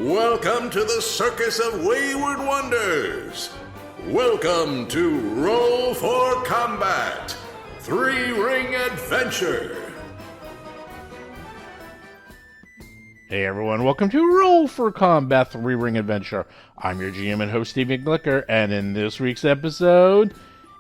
Welcome to the Circus of Wayward Wonders. Welcome to Roll for Combat, 3-Ring Adventure. Hey everyone, welcome to Roll for Combat 3-Ring Adventure. I'm your GM and host, Steve McGlicker, and in this week's episode,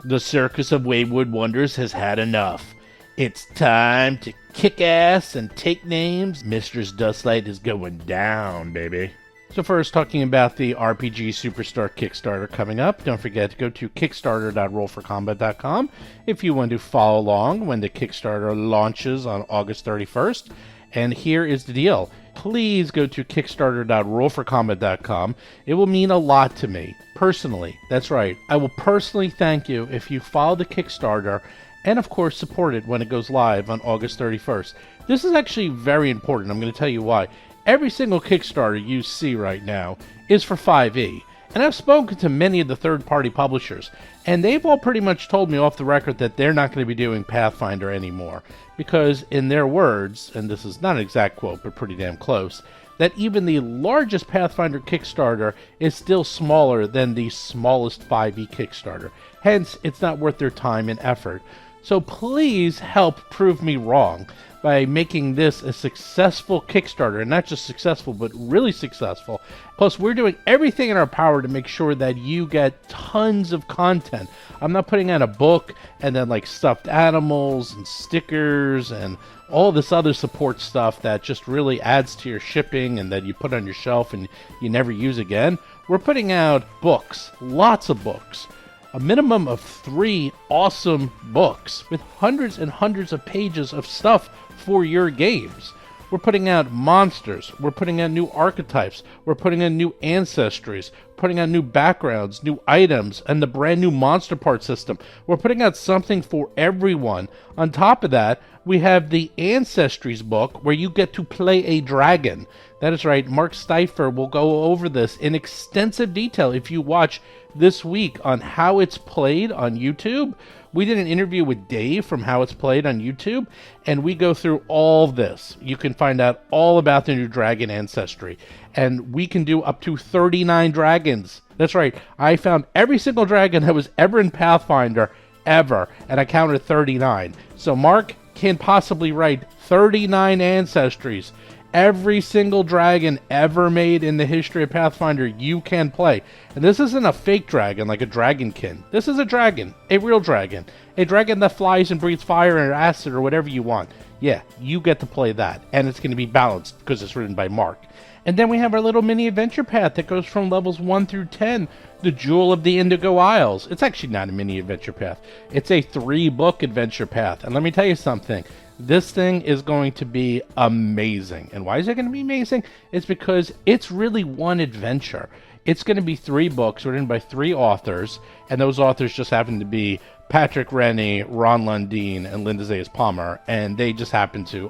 the Circus of Wayward Wonders has had enough. It's time to kick ass and take names. Mistress Dusklight is going down, baby. So first, talking about the RPG Superstar Kickstarter coming up, don't forget to go to kickstarter.rollforcombat.com if you want to follow along when the Kickstarter launches on August 31st. And here is the deal. Please go to kickstarter.rollforcombat.com. It will mean a lot to me, personally. That's right. I will personally thank you if you follow the Kickstarter and, of course, support it when it goes live on August 31st. This is actually very important. I'm going to tell you why. Every single Kickstarter you see right now is for 5e. And I've spoken to many of the third-party publishers, and they've all pretty much told me off the record that they're not going to be doing Pathfinder anymore. Because, in their words, and this is not an exact quote, but pretty damn close, that even the largest Pathfinder Kickstarter is still smaller than the smallest 5e Kickstarter. Hence, it's not worth their time and effort. So please help prove me wrong by making this a successful Kickstarter, and not just successful, but really successful. Plus, we're doing everything in our power to make sure that you get tons of content. I'm not putting out a book and then like stuffed animals and stickers and all this other support stuff that just really adds to your shipping and that you put on your shelf and you never use again. We're putting out books, lots of books. A minimum of 3 awesome books with hundreds and hundreds of pages of stuff for your games. We're putting out monsters, we're putting out new archetypes, we're putting out new ancestries, putting out new backgrounds, new items, and the brand new monster part system. We're putting out something for everyone. On top of that, we have the Ancestries book where you get to play a dragon. That is right, Mark Stifer will go over this in extensive detail if you watch this week on how it's played on YouTube. We did an interview with Dave from How It's Played on YouTube, and we go through all this. You can find out all about the new dragon ancestry, and we can do up to 39 dragons. That's right, I found every single dragon that was ever in Pathfinder, ever, and I counted 39. So Mark can possibly write 39 ancestries. Every single dragon ever made in the history of Pathfinder you can play. And this isn't a fake dragon like a dragonkin. This is a dragon, a real dragon. A dragon that flies and breathes fire or acid or whatever you want. Yeah, you get to play that. And it's going to be balanced because it's written by Mark. And then we have our little mini adventure path that goes from levels 1 through 10. The Jewel of the Indigo Isles. It's actually not a mini adventure path. It's a 3-book adventure path. And let me tell you something. This thing is going to be amazing. And why is it going to be amazing? It's because it's really one adventure. It's going to be 3 books written by 3 authors, and those authors just happen to be Patrick Rennie, Ron Lundeen, and Linda Zayas Palmer, and they just happen to,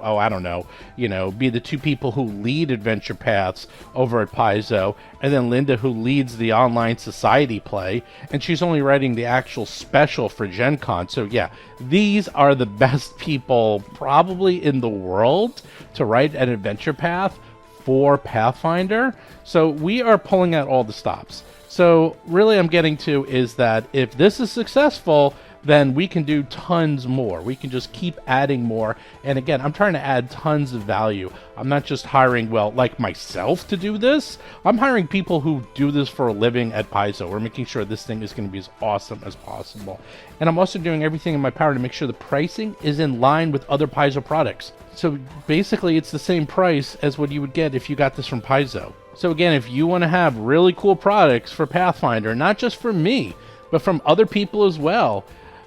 be the 2 people who lead adventure paths over at Paizo, and then Linda, who leads the online society play, and she's only writing the actual special for Gen Con. So yeah, these are the best people probably in the world to write an adventure path for Pathfinder. So we are pulling out all the stops. So really I'm getting to is that if this is successful, then we can do tons more. We can just keep adding more. And again, I'm trying to add tons of value. I'm not just hiring, like myself to do this. I'm hiring people who do this for a living at Paizo. We're making sure this thing is going to be as awesome as possible. And I'm also doing everything in my power to make sure the pricing is in line with other Paizo products. So basically, it's the same price as what you would get if you got this from Paizo. So again, if you want to have really cool products for Pathfinder, not just from me, but from other people as well,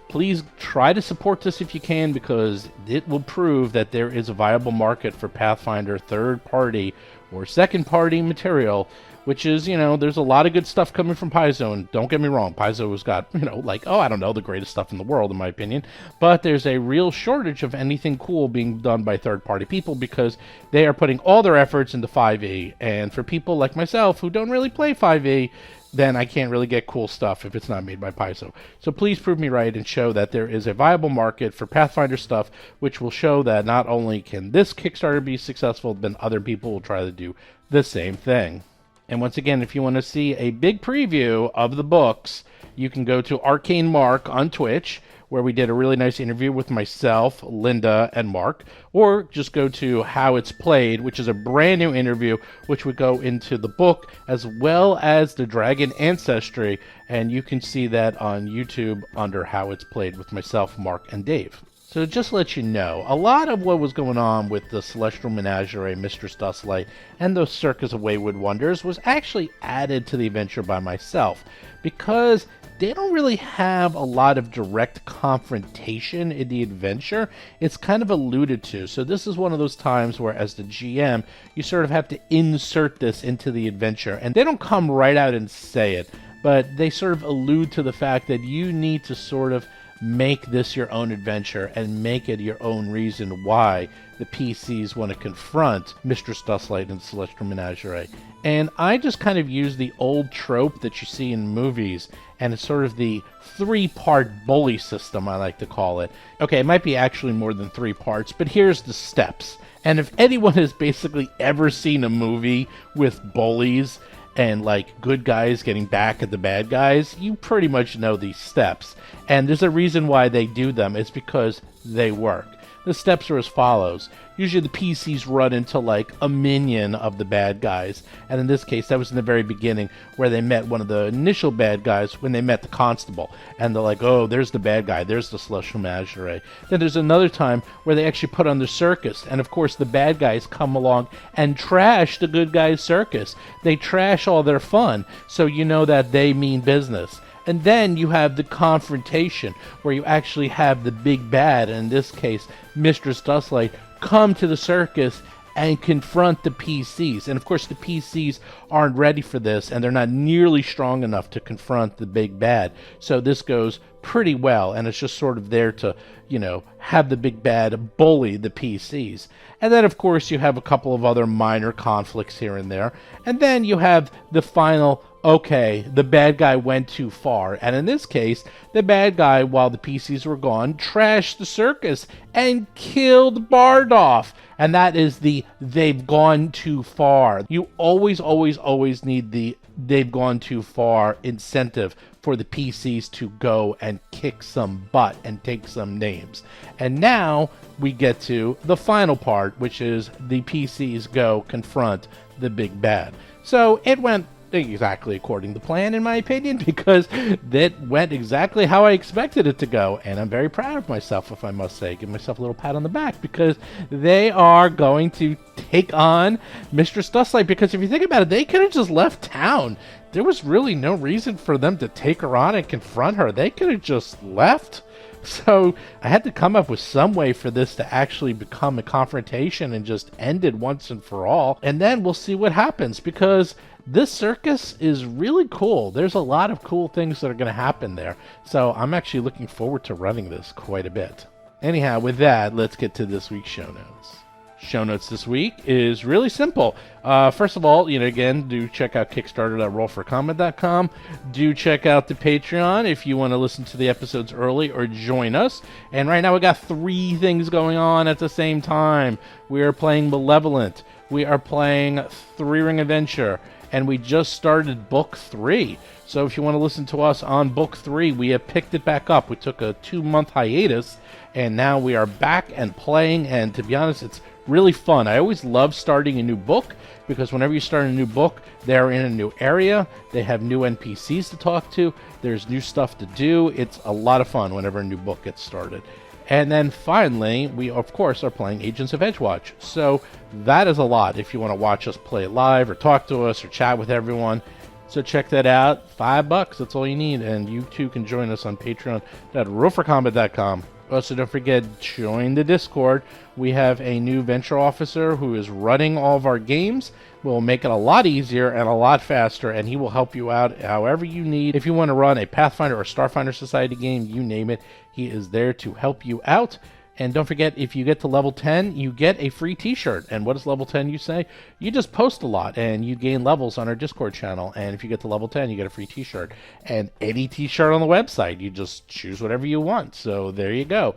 please try to support this if you can, because it will prove that there is a viable market for Pathfinder third-party or second-party material, which is, there's a lot of good stuff coming from Paizo, and don't get me wrong, Paizo has got, the greatest stuff in the world, in my opinion, but there's a real shortage of anything cool being done by third-party people because they are putting all their efforts into 5e, and for people like myself who don't really play 5e, then I can't really get cool stuff if it's not made by Paizo. So please prove me right and show that there is a viable market for Pathfinder stuff, which will show that not only can this Kickstarter be successful, then other people will try to do the same thing. And once again, if you want to see a big preview of the books, you can go to Arcane Mark on Twitch, where we did a really nice interview with myself, Linda, and Mark, or just go to How It's Played, which is a brand new interview, which would go into the book as well as the Dragon Ancestry, and you can see that on YouTube under How It's Played with myself, Mark, and Dave. So just to let you know, a lot of what was going on with the Celestial Menagerie, Mistress Dusklight, and the Circus of Wayward Wonders was actually added to the adventure by myself, because they don't really have a lot of direct confrontation in the adventure. It's kind of alluded to. So this is one of those times where, as the GM, you sort of have to insert this into the adventure. And they don't come right out and say it, but they sort of allude to the fact that you need to sort of make this your own adventure and make it your own reason why the PCs want to confront Mistress Dusklight and Celestial Menagerie. And I just kind of use the old trope that you see in movies, and it's sort of the three-part bully system, I like to call it. Okay, it might be actually more than 3 parts, but here's the steps. And if anyone has basically ever seen a movie with bullies and like good guys getting back at the bad guys, you pretty much know these steps. And there's a reason why they do them. It's because they work. The steps are as follows. Usually the PCs run into like a minion of the bad guys. And in this case, that was in the very beginning where they met one of the initial bad guys when they met the constable. And they're like, oh, there's the bad guy. There's the Celestial Menagerie. Then there's another time where they actually put on the circus. And of course, the bad guys come along and trash the good guys' circus. They trash all their fun. So you know that they mean business. And then you have the confrontation, where you actually have the big bad, and in this case, Mistress Dusklight, come to the circus and confront the PCs. And of course, the PCs aren't ready for this, and they're not nearly strong enough to confront the big bad. So this goes pretty well, and it's just sort of there to, you know, have the big bad bully the PCs. And then, of course, you have a couple of other minor conflicts here and there. And then you have the final, okay, the bad guy went too far. And in this case, the bad guy, while the PCs were gone, trashed the circus and killed Bardoff. And that is the they've gone too far. You always, always, always need the they've gone too far incentive for the PCs to go and kick some butt and take some names. And now we get to the final part, which is the PCs go confront the big bad. So it went exactly according to plan, in my opinion, because that went exactly how I expected it to go, and I'm very proud of myself, if I must say. Give myself a little pat on the back, because they are going to take on Mistress Dusklight, because if you think about it, they could have just left town. There was really no reason for them to take her on and confront her. They could have just left. So I had to come up with some way for this to actually become a confrontation and just end it once and for all. And then we'll see what happens, because this circus is really cool. There's a lot of cool things that are going to happen there. So I'm actually looking forward to running this quite a bit. Anyhow, with that, let's get to this week's show notes. Show notes this week is really simple. First of all, again, do check out Kickstarter.rollforcombat.com. Do check out the Patreon if you want to listen to the episodes early or join us. And right now we got 3 things going on at the same time. We are playing Malevolent. We are playing 3-Ring Adventure. And we just started Book 3. So if you want to listen to us on Book 3, we have picked it back up. We took a 2-month hiatus, and now we are back and playing. And to be honest, it's really fun. I always love starting a new book, because whenever you start a new book, they're in a new area. They have new NPCs to talk to. There's new stuff to do. It's a lot of fun whenever a new book gets started. And then finally, we of course are playing Agents of Edgewatch. So that is a lot if you want to watch us play live or talk to us or chat with everyone. So check that out. $5, that's all you need. And you too can join us on Patreon.rollforcombat.com. Also, don't forget, join the Discord. We have a new venture officer who is running all of our games. We'll make it a lot easier and a lot faster, and he will help you out however you need. If you want to run a Pathfinder or Starfinder Society game, you name it, he is there to help you out. And don't forget, if you get to level 10, you get a free t-shirt. And what is level 10, you say? You just post a lot, and you gain levels on our Discord channel. And if you get to level 10, you get a free t-shirt. And any t-shirt on the website, you just choose whatever you want. So there you go.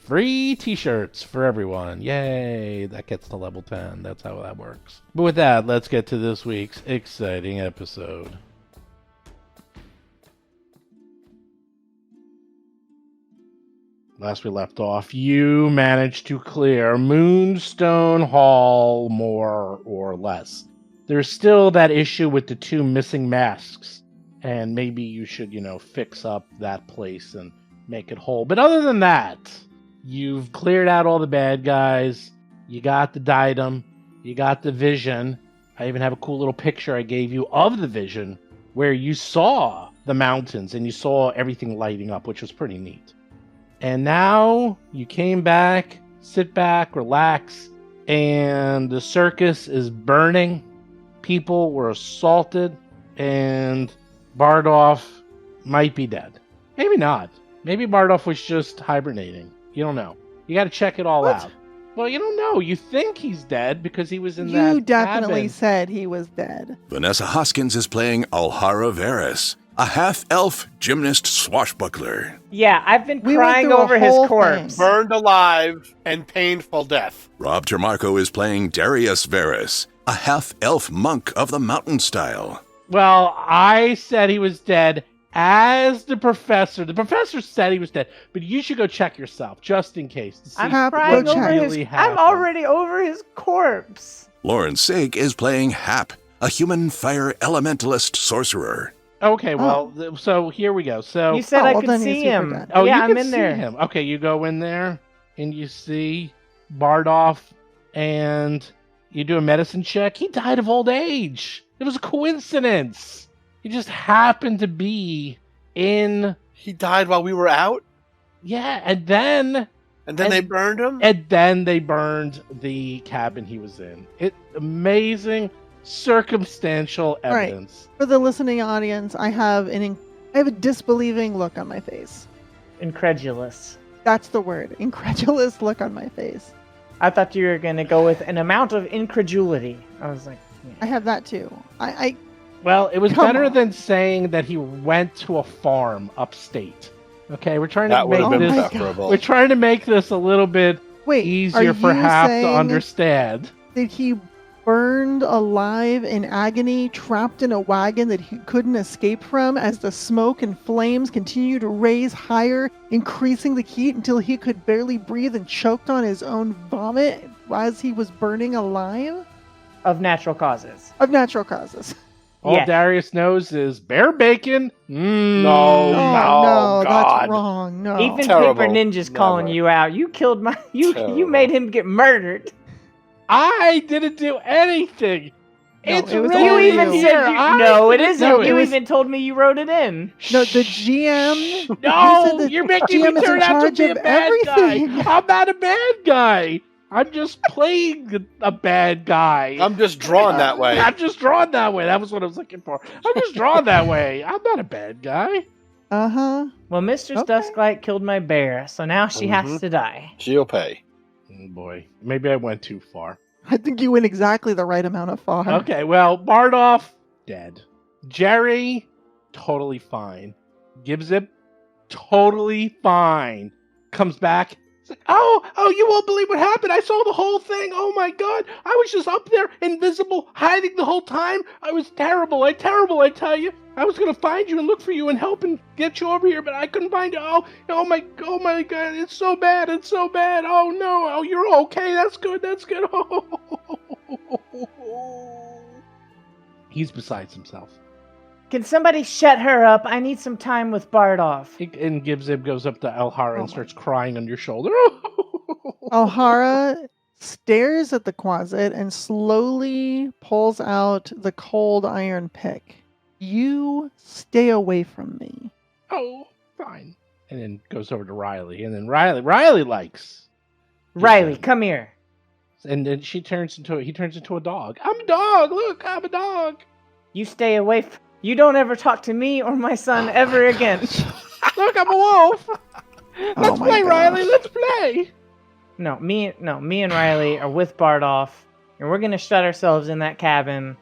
Free t-shirts for everyone. Yay, that gets to level 10. That's how that works. But with that, let's get to this week's exciting episode. Last we left off, you managed to clear Moonstone Hall more or less. There's still that issue with the 2 missing masks, and maybe you should, fix up that place and make it whole. But other than that, you've cleared out all the bad guys, you got the diadem, you got the vision. I even have a cool little picture I gave you of the vision where you saw the mountains and you saw everything lighting up, which was pretty neat. And now you came back, sit back, relax, and the circus is burning. People were assaulted, and Bardolph might be dead. Maybe not. Maybe Bardolph was just hibernating. You don't know. You got to check it all out. Well, you don't know. You think he's dead because he was in that You definitely cabin. said he was dead. Vanessa Hoskins is playing Alhara Varys, a half-elf gymnast swashbuckler. Yeah, I've been We went crying through a over his whole corpse. thing. Burned alive and painful death. Rob Termarco is playing Darius Varys, a half-elf monk of the mountain style. Well, I said he was dead as the professor. The professor said he was dead, but you should go check yourself just in case. To see I'm Hap, crying go over check. his. really I'm happened. already over his corpse. Lauren Sig is playing Hap, a human fire elementalist sorcerer. Okay, well, so here we go. So You said Oh, I well, could then he's see super him. dead. Oh, yeah, you I'm can in see there. him. Okay, you go in there and you see Bardolph and you do a medicine check. He died of old age. It was a coincidence. He just happened to be in. He died while we were out, Yeah, and then they burned him? they burned the cabin he was in. Amazing circumstantial All right. evidence. For the listening audience, I have a disbelieving look on my face. Incredulous. That's the word. Incredulous look on my face. I thought you were going to go with an amount of incredulity. I was like, yeah. I have that too. Well, it was Come better on. than saying that he went to a farm upstate. Okay, we're trying to That would have make been my this. God. preferable. We're trying to make this a little bit Wait, easier are for you Hap to saying understand. that he burned alive in agony, trapped in a wagon that he couldn't escape from as the smoke and flames continued to raise higher, increasing the heat until he could barely breathe and choked on his own vomit as he was burning alive? Of natural causes. Of natural causes. All Yes. Darius knows is bear bacon. No, Oh, no, that's God. wrong. No. Even Terrible. Paper Ninja's calling Never. you out. You killed my. You Terrible. made him get murdered. I didn't do anything. No, It's it was written You all even you. said here. I no. It didn't isn't. do it. You was- even told me you wrote it in. No, the GM. No, you said the you're making me GM is turn in out to charge be a of bad everything. guy. I'm not a bad guy. I'm just playing a bad guy. I'm just drawn that way. I'm just drawn that way. That was what I was looking for. I'm just drawn that way. I'm not a bad guy. Uh-huh. Well, Mistress Okay. Dusklight killed my bear, so now she has Mhm. to die. She'll pay. Oh boy, maybe I went too far. I think you went exactly the right amount of far. Okay, well, Bardolph, dead. Jerry, totally fine. Gibzip, totally fine. Comes back. It's like, oh, you won't believe what happened. I saw the whole thing. Oh my God. I was just up there, invisible, hiding the whole time. I was terrible, I tell you. I was going to find you and look for you and help and get you over here, but I couldn't find you. Oh my God. It's so bad. Oh no. Oh, you're okay. That's good. He's besides himself. Can somebody shut her up? I need some time with Bardolph. And Gibzib goes up to Alhara Oh and my starts crying on your shoulder. Alhara stares at the closet and slowly pulls out the cold iron pick. You stay away from me. Oh, fine. And then goes over to Riley. And then Riley likes. Riley, Gibzib. come here. And then he turns into a dog. I'm a dog. Look, I'm a dog. You stay away. You don't ever talk to me or my son ever again. Look, I'm a wolf. Let's my play, gosh. Riley. Let's play. Me and Riley are with Bardolph, and we're gonna shut ourselves in that cabin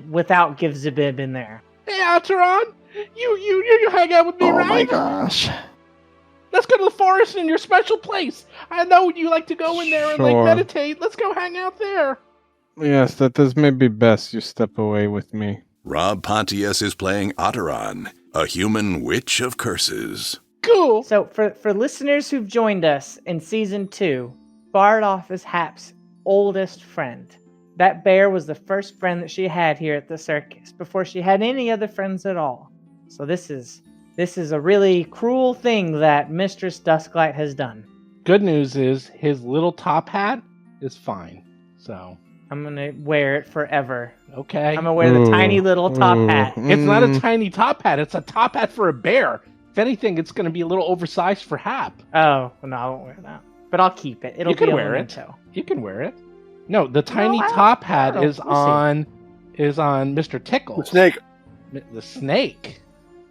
without Give Zabib in there. Hey, Alteron. You hang out with me, Oh right? my gosh. Let's go to the forest in your special place. I know you like to go in there and Sure. meditate. Let's go hang out there. Yes, that is maybe best you step away with me. Rob Pontius is playing Otteron, a human witch of curses. Cool. So for listeners who've joined us in season 2, Bardoff is Hap's oldest friend. That bear was the first friend that she had here at the circus before she had any other friends at all. So this is a really cruel thing that Mistress Dusklight has done. Good news is his little top hat is fine. So, I'm gonna wear it forever. okay. I'm gonna wear the tiny little top hat. It's not a tiny top hat. It's a top hat for a bear. If anything, it's going to be a little oversized for Hap. Oh, no, I won't wear that. But I'll keep it. It'll You can be a wear it. memento. You can wear it. No, the tiny I top don't hat know. is We'll see. on Mr. Tickles. The snake. The snake.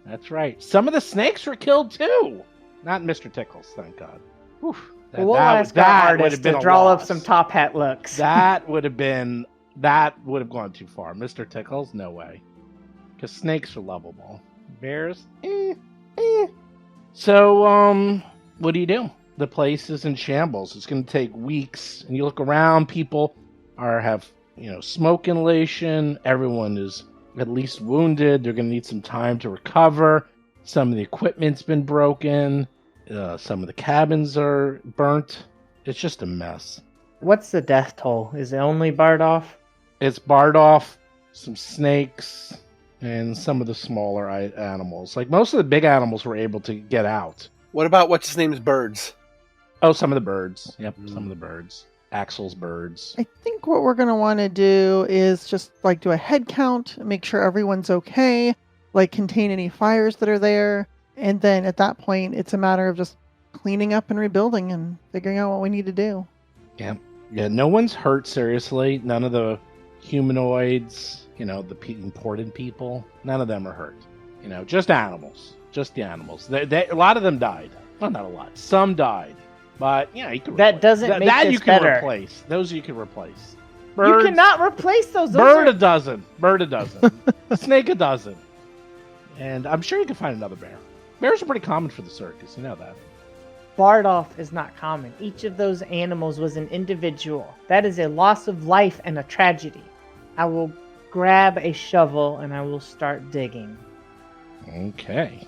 That's right. Some of the snakes were killed too. Not Mr. Tickles, thank God. Whew. We'll ask our would artist have been to a draw up loss. some top hat looks. That would have gone too far. Mr. Tickles, no way. Because snakes are lovable. Bears, So, what do? The place is in shambles. It's going to take weeks. And you look around, people have smoke inhalation. Everyone is at least wounded. They're going to need some time to recover. Some of the equipment's been broken. Some of the cabins are burnt. It's just a mess. What's the death toll? Is it only Bardoff? It's Bardoff, some snakes, and some of the smaller animals. Like, most of the big animals were able to get out. What about what's his name's birds? Oh, some of the birds. Yep, some of the birds. Axel's birds. I think what we're going to want to do is just do a head count, make sure everyone's okay, contain any fires that are there. And then at that point, it's a matter of just cleaning up and rebuilding and figuring out what we need to do. Yeah, no one's hurt seriously. None of the humanoids, the important people, none of them are hurt. Just animals. Just the animals. A lot of them died. Well, not a lot. Some died. But, you can That replace. doesn't make that this you can better. replace. Those you can replace. You Birds, cannot replace those. bird a dozen. Bird a dozen. Snake a dozen. And I'm sure you can find another bear. Bears are pretty common for the circus. You know that. Bardoff is not common. Each of those animals was an individual. That is a loss of life and a tragedy. I will grab a shovel and I will start digging. Okay.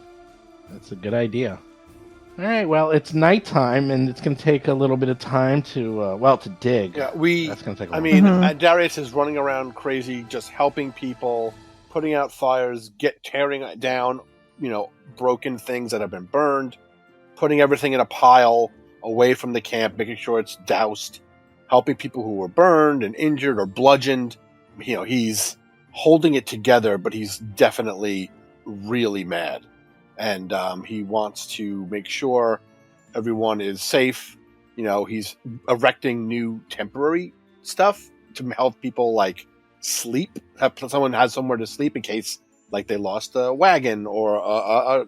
That's a good idea. All right, well, it's nighttime, and it's going to take a little bit of time to dig. Yeah, That's going to take a I while. mean, Mhm. Darius is running around crazy, just helping people, putting out fires, tearing down, broken things that have been burned, putting everything in a pile away from the camp, making sure it's doused, helping people who were burned and injured or bludgeoned. He's holding it together, but he's definitely really mad. And he wants to make sure everyone is safe. He's erecting new temporary stuff to help people sleep. Have someone has somewhere to sleep in case they lost a wagon or a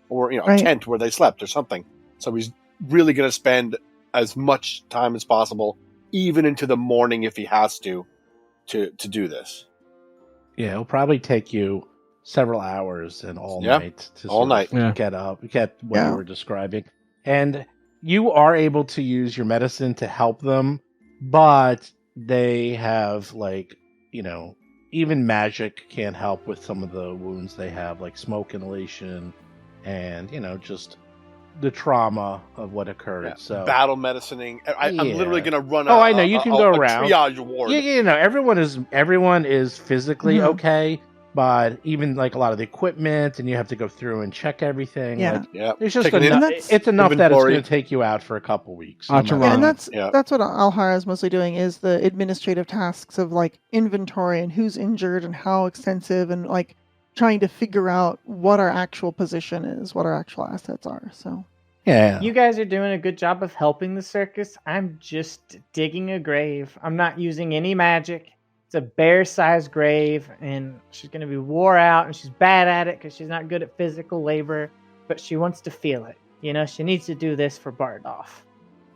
Right. tent where they slept or something. So he's really going to spend as much time as possible, even into the morning if he has to do this. Yeah, it'll probably take you several hours and all Yeah, night to all night. get what Yeah. you were describing. And you are able to use your medicine to help them, but they have even magic can't help with some of the wounds they have, like smoke inhalation and just the trauma of what occurred. Yeah. So Battle medicining. I'm literally Yeah. going to run. I know you can go around. Triage ward. Yeah, everyone is physically Mhm. okay, but even a lot of the equipment, and you have to go through and check everything. Yeah. Yeah. It's just Taking enough. that's- It's enough that it's inventory. going to take you out for a couple weeks. Gotcha, No Yeah, matter and what. that's what Alhara is mostly doing is the administrative tasks of inventory and who's injured and how extensive and trying to figure out what our actual position is, what our actual assets are. So Yeah. You guys are doing a good job of helping the circus. I'm just digging a grave. I'm not using any magic. It's a bear-sized grave, and she's going to be wore out, and she's bad at it because she's not good at physical labor, but she wants to feel it. She needs to do this for Bardoff.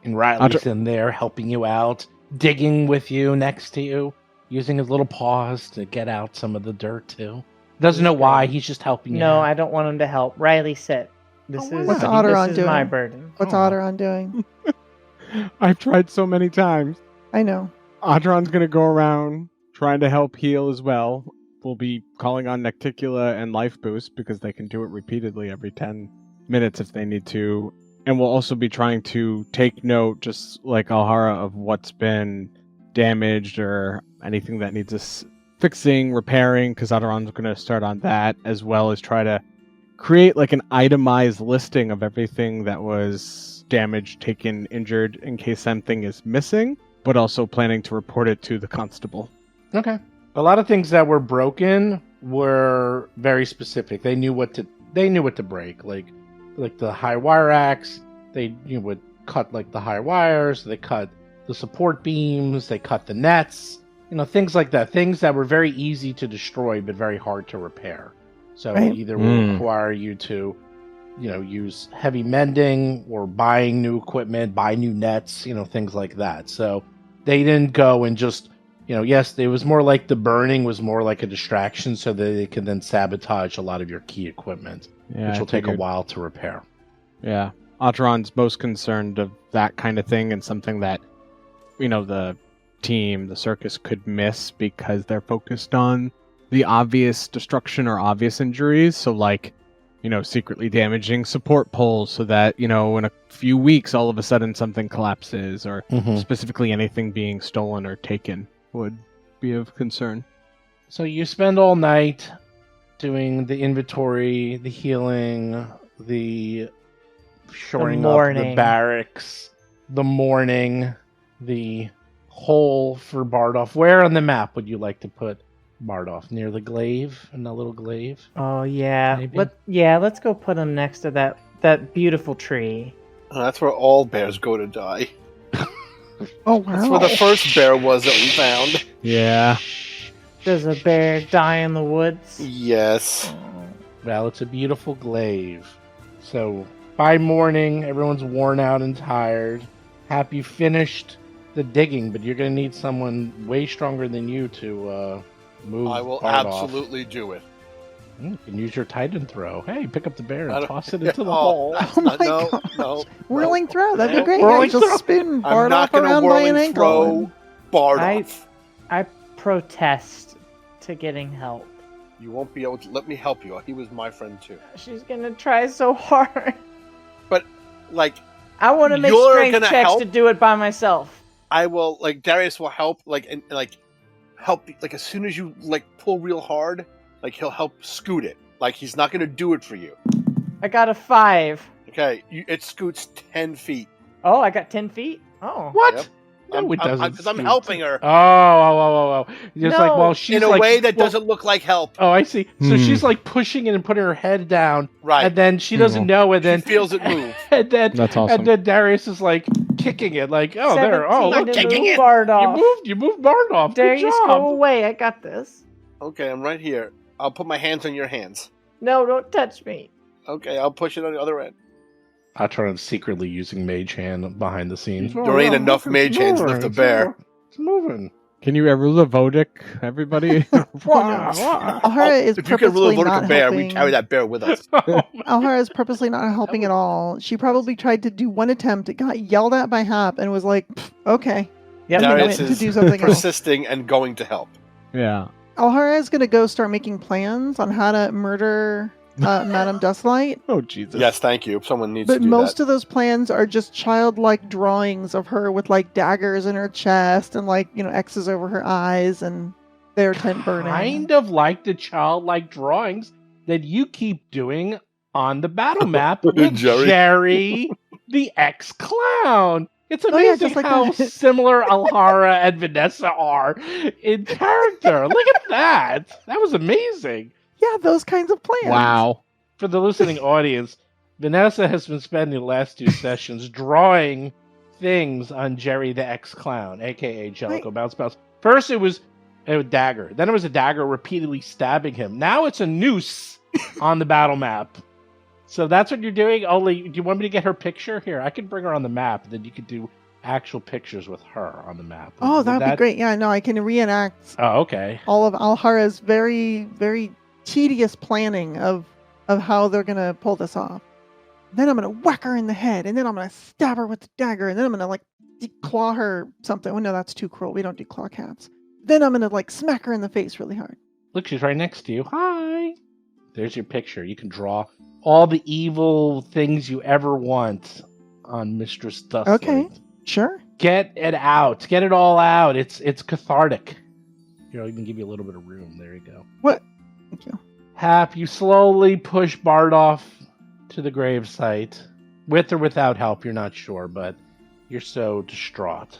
And Riley's in there helping you out, digging with you next to you, using his little paws to get out some of the dirt too. Doesn't know why. He's just helping you. No, out. I don't want him to help. Riley said, This Oh, is what's this Otteron is my doing? burden. What's Oh. Otteron doing? I've tried so many times. I know. Audron's gonna go around trying to help heal as well. We'll be calling on Necticula and Life Boost because they can do it repeatedly every 10 minutes if they need to. And we'll also be trying to take note, just like Alhara, of what's been damaged or anything that needs us fixing, repairing, because Audron's going to start on that, as well as try to create like an itemized listing of everything that was damaged, taken, injured, in case something is missing, but also planning to report it to the constable. Okay. A lot of things that were broken were very specific. They knew what to break, like the high wire axe. They would cut like the high wires. They cut the support beams. They cut the nets. Things like that. Things that were very easy to destroy but very hard to repair. So Right. it either will require you to, use heavy mending or buying new equipment, buy new nets, things like that. So they didn't go and just, yes, it was more like the burning was more like a distraction so that they can then sabotage a lot of your key equipment, Yeah, which I will take a figured. while to repair. Yeah. Audron's most concerned of that kind of thing and something that, the team, the circus could miss because they're focused on the obvious destruction or obvious injuries. So like, secretly damaging support poles so that, in a few weeks, all of a sudden something collapses or specifically anything being stolen or taken would be of concern. So you spend all night doing the inventory, the healing, the shoring up the mourning. barracks, the mourning, the hole for Bardoff. Where on the map would you like to put Bardoff? Near the glaive? In the little glaive? Oh yeah. Maybe? Let's go put him next to that beautiful tree. That's where all bears go to die. Oh wow. That's where the first bear was that we found. Yeah. Does a bear die in the woods? Yes. Well, it's a beautiful glaive. So by morning, everyone's worn out and tired. Happy you finished the digging, but you're going to need someone way stronger than you to move. I will Bardoff. absolutely do it. You can use your Titan throw. Hey, pick up the bear I and don't- toss it into the Oh, hole. that's Oh my not- no, gosh. no, Whirling no. throw. That'd be No. great. Whirling Yeah, just throw. spin I'm Bardoff not going to around by an whirling ankle. throw Bardoff. I protest to getting help. You won't be able to let me help you. He was my friend too. She's gonna try so hard. Like, I want to make You're strength gonna checks help? to do it by myself. I will, like, Darius will help, help, like, as soon as you, pull real hard, he'll help scoot it. He's not going to do it for you. I got a 5. Okay, it scoots 10 feet. Oh, I got 10 feet. Oh. What? Yep. No, it doesn't. Because I'm scoot. helping her Oh. Just No. like, well, she's in a like, way that well- doesn't look like help. Oh, I see. So Hmm. she's like pushing it and putting her head down, Right. and then she doesn't know, and She then feels it move. and then That's awesome. and then Darius is like kicking it, like, oh, there, oh, 17 look, to kicking move it. Bardoff. you moved Bardoff. Good Darius, job. go away. I got this. Okay, I'm right here. I'll put my hands on your hands. No, don't touch me. Okay, I'll push it on the other end. Atron's secretly using Mage Hand behind the scenes. There ain't enough Mage Hands to lift a bear. It's moving. Can you ever Vodic, everybody? Alhara is If you can purposely really vote not a bear, helping. we carry that bear with us. Alhara is purposely not helping at all. She probably tried to do one attempt, it got yelled at by Hap, and was like, "Pff, okay, Yep. I'm Darius going to is do something else. persisting and going to help. Yeah. Alhara is going to go start making plans on how to murder Madame Dusklight. Oh, Jesus. Yes, thank you. Someone needs But to do most that. of those plans are just childlike drawings of her with daggers in her chest and X's over her eyes and their tent burning. Kind of like the childlike drawings that you keep doing on the battle map with Jerry. Jerry, the ex-clown. It's Oh, yeah, amazing just like how that. similar Alhara and Vanessa are in character. Look at that. That was amazing. Yeah, those kinds of plans. Wow. For the listening audience, Vanessa has been spending the last 2 sessions drawing things on Jerry the ex-clown, a.k.a. Jellicoe Bounce Bounce. First it was a dagger. Then it was a dagger repeatedly stabbing him. Now it's a noose on the battle map. So that's what you're doing? Only, do you want me to get her picture? Here, I can bring her on the map, then you could do actual pictures with her on the map. Oh, Would that would be great. Yeah, no, I can reenact Oh, okay. all of Alhara's very, very tedious planning of how they're going to pull this off. Then I'm going to whack her in the head, and then I'm going to stab her with the dagger, and then I'm going to, like, declaw her something. Oh, no, that's too cruel. We don't declaw cats. Then I'm going to, like, smack her in the face really hard. Look, she's right next to you. Hi. There's your picture. You can draw all the evil things you ever want on Mistress Dusklight. Okay, sure. Get it out. Get it all out. It's cathartic. Here, I'll even give you a little bit of room. There you go. What? Thank you. Hap, you slowly push Bart off to the gravesite. With or without help, you're not sure, but you're so distraught.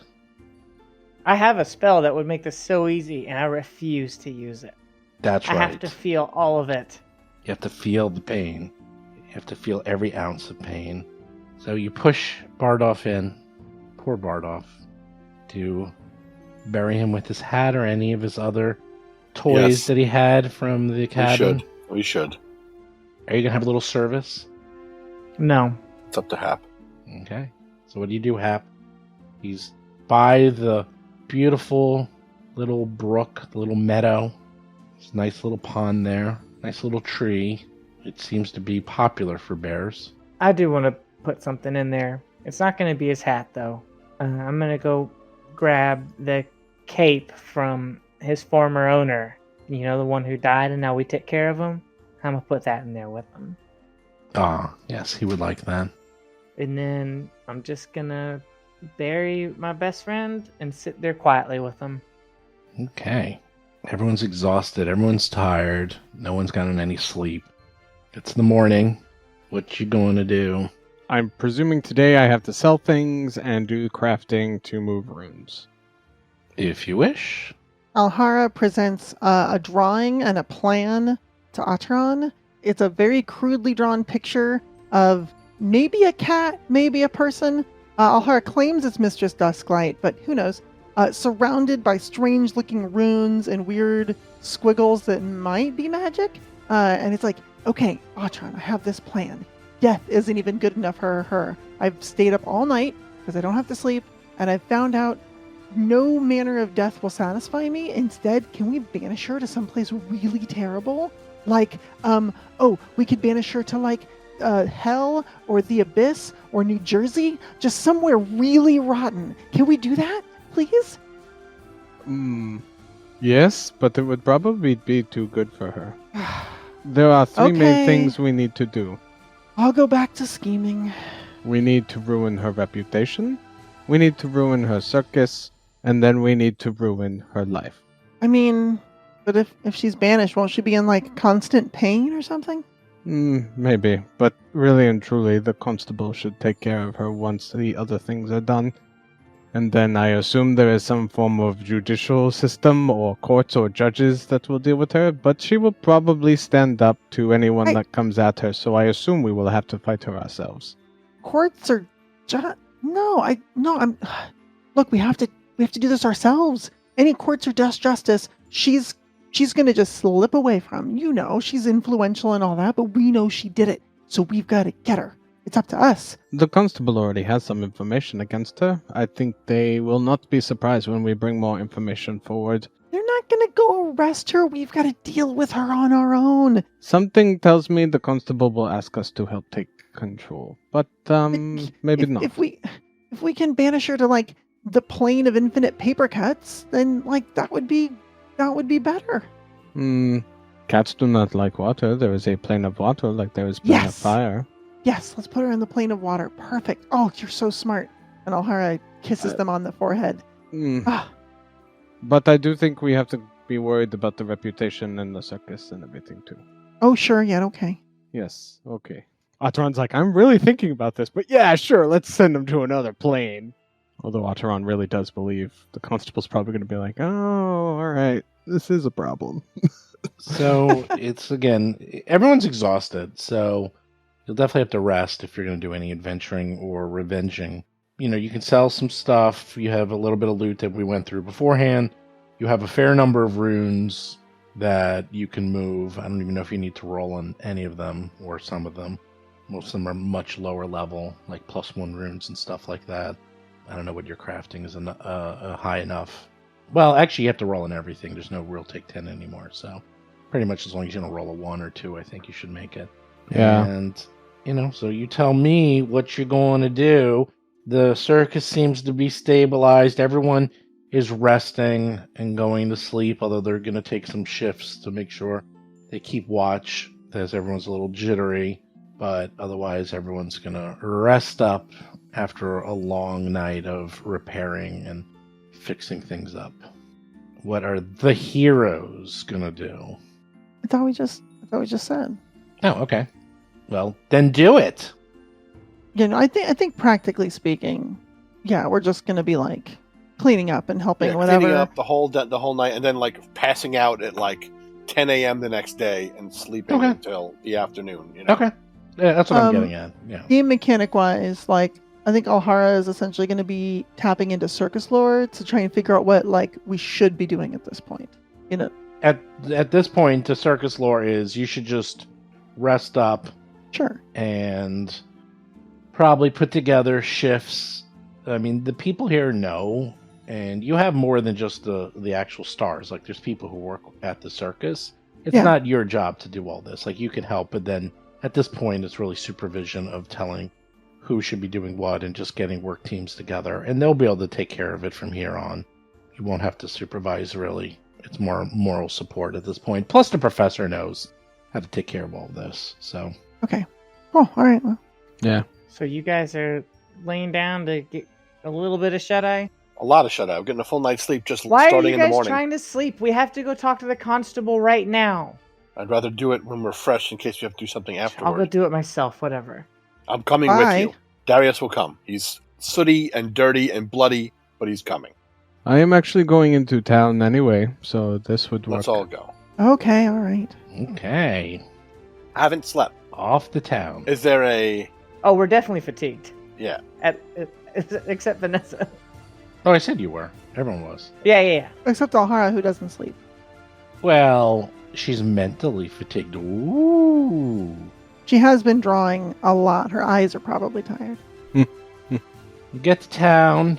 I have a spell that would make this so easy, and I refuse to use it. That's right. I have to feel all of it. You have to feel the pain. You have to feel every ounce of pain. So you push Bardoff in, poor Bardoff, to bury him with his hat or any of his other toys that he had from the cabin. We should. Are you going to have a little service? No. It's up to Hap. Okay. So what do you do, Hap? He's by the beautiful little brook, the little meadow. There's a nice little pond there. Nice little tree. It seems to be popular for bears. I do want to put something in there. It's not going to be his hat, though. I'm going to go grab the cape from his former owner. You know, the one who died and now we took care of him? I'm going to put that in there with him. Ah, yes, he would like that. And then I'm just going to bury my best friend and sit there quietly with him. Okay. Everyone's exhausted. Everyone's tired. No one's gotten any sleep. It's the morning. What you going to do? I'm presuming today I have to sell things and do crafting to move runes. If you wish. Alhara presents a drawing and a plan to Atron. It's a very crudely drawn picture of maybe a cat, maybe a person. Alhara claims it's Mistress Dusklight, but who knows? Surrounded by strange-looking runes and weird squiggles that might be magic. And it's like, okay, Atron, I have this plan. Death isn't even good enough for her. I've stayed up all night because I don't have to sleep, and I've found out no manner of death will satisfy me. Instead, can we banish her to someplace really terrible? Like, we could banish her to, like, hell or the abyss or New Jersey, just somewhere really rotten. Can we do that, please? Yes, but it would probably be too good for her. There are three main things we need to do. I'll go back to scheming. We need to ruin her reputation, we need to ruin her circus, and then we need to ruin her life. I mean, but if she's banished, won't she be in, like, constant pain or something? Maybe, but really and truly, the constable should take care of her once the other things are done. And then I assume there is some form of judicial system or courts or judges that will deal with her, but she will probably stand up to anyone that comes at her, so I assume we will have to fight her ourselves. Courts are Look, we have to do this ourselves. Any courts or justice, she's gonna just slip away from. You know, she's influential and all that, but we know she did it, so we've got to get her. It's up to us. The constable already has some information against her. I think they will not be surprised when we bring more information forward. They're not going to go arrest her. We've got to deal with her on our own. Something tells me the constable will ask us to help take control. But, maybe not. If we can banish her to, like, the plane of infinite paper cuts, then, like, that would be better. Cats do not like water. There is a plane of water like there is a plane of fire. Yes, let's put her in the plane of water. Perfect. Oh, you're so smart. And Alhara kisses them on the forehead. But I do think we have to be worried about the reputation and the circus and everything, too. Oh, sure. Yeah, okay. Yes, okay. Atron's like, I'm really thinking about this, but yeah, sure, let's send him to another plane. Although Atron really does believe the constable's probably going to be like, oh, all right, this is a problem. So it's, again, everyone's exhausted, so you'll definitely have to rest if you're going to do any adventuring or revenging. You know, you can sell some stuff. You have a little bit of loot that we went through beforehand. You have a fair number of runes that you can move. I don't even know if you need to roll on any of them or some of them. Most of them are much lower level, like +1 runes and stuff like that. I don't know what your crafting is high enough. Well, actually, you have to roll on everything. There's no real take 10 anymore, so pretty much as long as you don't roll a 1 or 2, I think you should make it. Yeah. And So you tell me what you're going to do. The circus seems to be stabilized. Everyone is resting and going to sleep, although they're going to take some shifts to make sure they keep watch as everyone's a little jittery. But otherwise, everyone's going to rest up after a long night of repairing and fixing things up. What are the heroes going to do? I thought we just said. Oh, okay. Well, then do it. I think practically speaking, yeah, we're just gonna be like cleaning up and helping whatever. Cleaning up the whole night, and then like passing out at like 10 a.m. the next day and sleeping until the afternoon. Okay, yeah, that's what I'm getting at. Yeah. Game mechanic wise, like I think Alhara is essentially going to be tapping into circus lore to try and figure out what like we should be doing at this point. At this point, the circus lore is you should just rest up. Sure. And probably put together shifts. I mean, the people here know, and you have more than just the actual stars. Like, there's people who work at the circus. It's not your job to do all this. Like, you can help, but then at this point, it's really supervision of telling who should be doing what and just getting work teams together. And they'll be able to take care of it from here on. You won't have to supervise, really. It's more moral support at this point. Plus, the professor knows how to take care of all of this, so... Okay. Oh, all right. Well. Yeah. So you guys are laying down to get a little bit of shut-eye? A lot of shut-eye. I'm getting a full night's sleep just Why starting in the are you guys morning. trying to sleep? We have to go talk to the constable right now. I'd rather do it when we're fresh in case we have to do something afterward. I'll go do it myself, whatever. I'm coming with you. Darius will come. He's sooty and dirty and bloody, but he's coming. I am actually going into town anyway, so this would work. Let's all go. Okay, all right. Okay. I haven't slept. Off to town. Is there a... Oh, we're definitely fatigued. Yeah. Except Vanessa. Oh, I said you were. Everyone was. Yeah. Except Alhara, who doesn't sleep. Well, she's mentally fatigued. Ooh. She has been drawing a lot. Her eyes are probably tired. You get to town.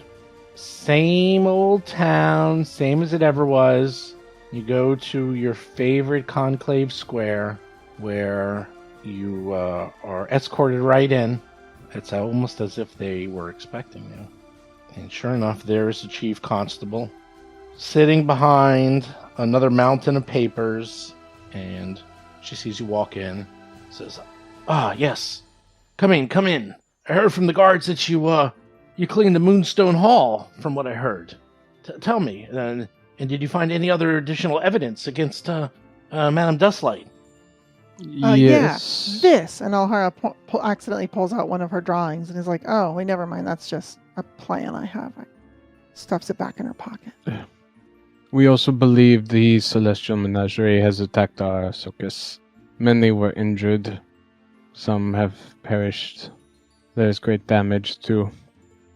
Same old town. Same as it ever was. You go to your favorite conclave square where you are escorted right in. It's almost as if they were expecting you. And sure enough, there is the chief constable sitting behind another mountain of papers. And she sees you walk in. Says, "Ah, yes. Come in. I heard from the guards that you cleaned the Moonstone Hall, from what I heard. Tell me, and did you find any other additional evidence against Madame Dusklight?" Yes. Yeah, this. And Alhara accidentally pulls out one of her drawings and is like, "Oh, wait, never mind. That's just a plan I have." Stuffs it back in her pocket. We also believe the Celestial Menagerie has attacked our circus. Many were injured. Some have perished. There's great damage, too.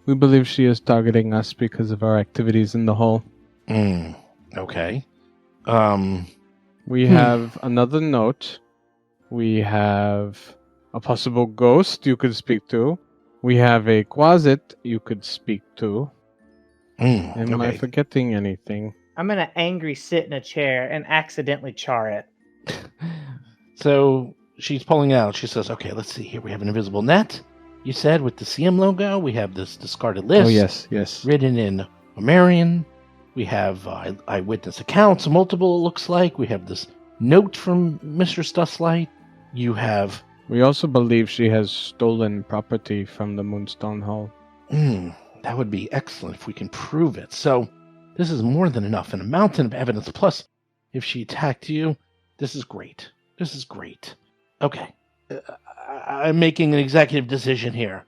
We believe she is targeting us because of our activities in the hall. Okay. We have another note. We have a possible ghost you could speak to. We have a closet you could speak to. Am I forgetting anything? I'm gonna angry sit in a chair and accidentally char it. So she's pulling out. She says, "Okay, let's see here. We have an invisible net. You said with the CM logo. We have this discarded list. Oh, yes. Written in Omarian. We have eyewitness accounts, multiple. It looks like we have this note from Mistress Dusklight. You have. We also believe she has stolen property from the Moonstone Hall. That would be excellent if we can prove it. So this is more than enough, and a mountain of evidence. Plus, if she attacked you, this is great. Okay, I'm making an executive decision here."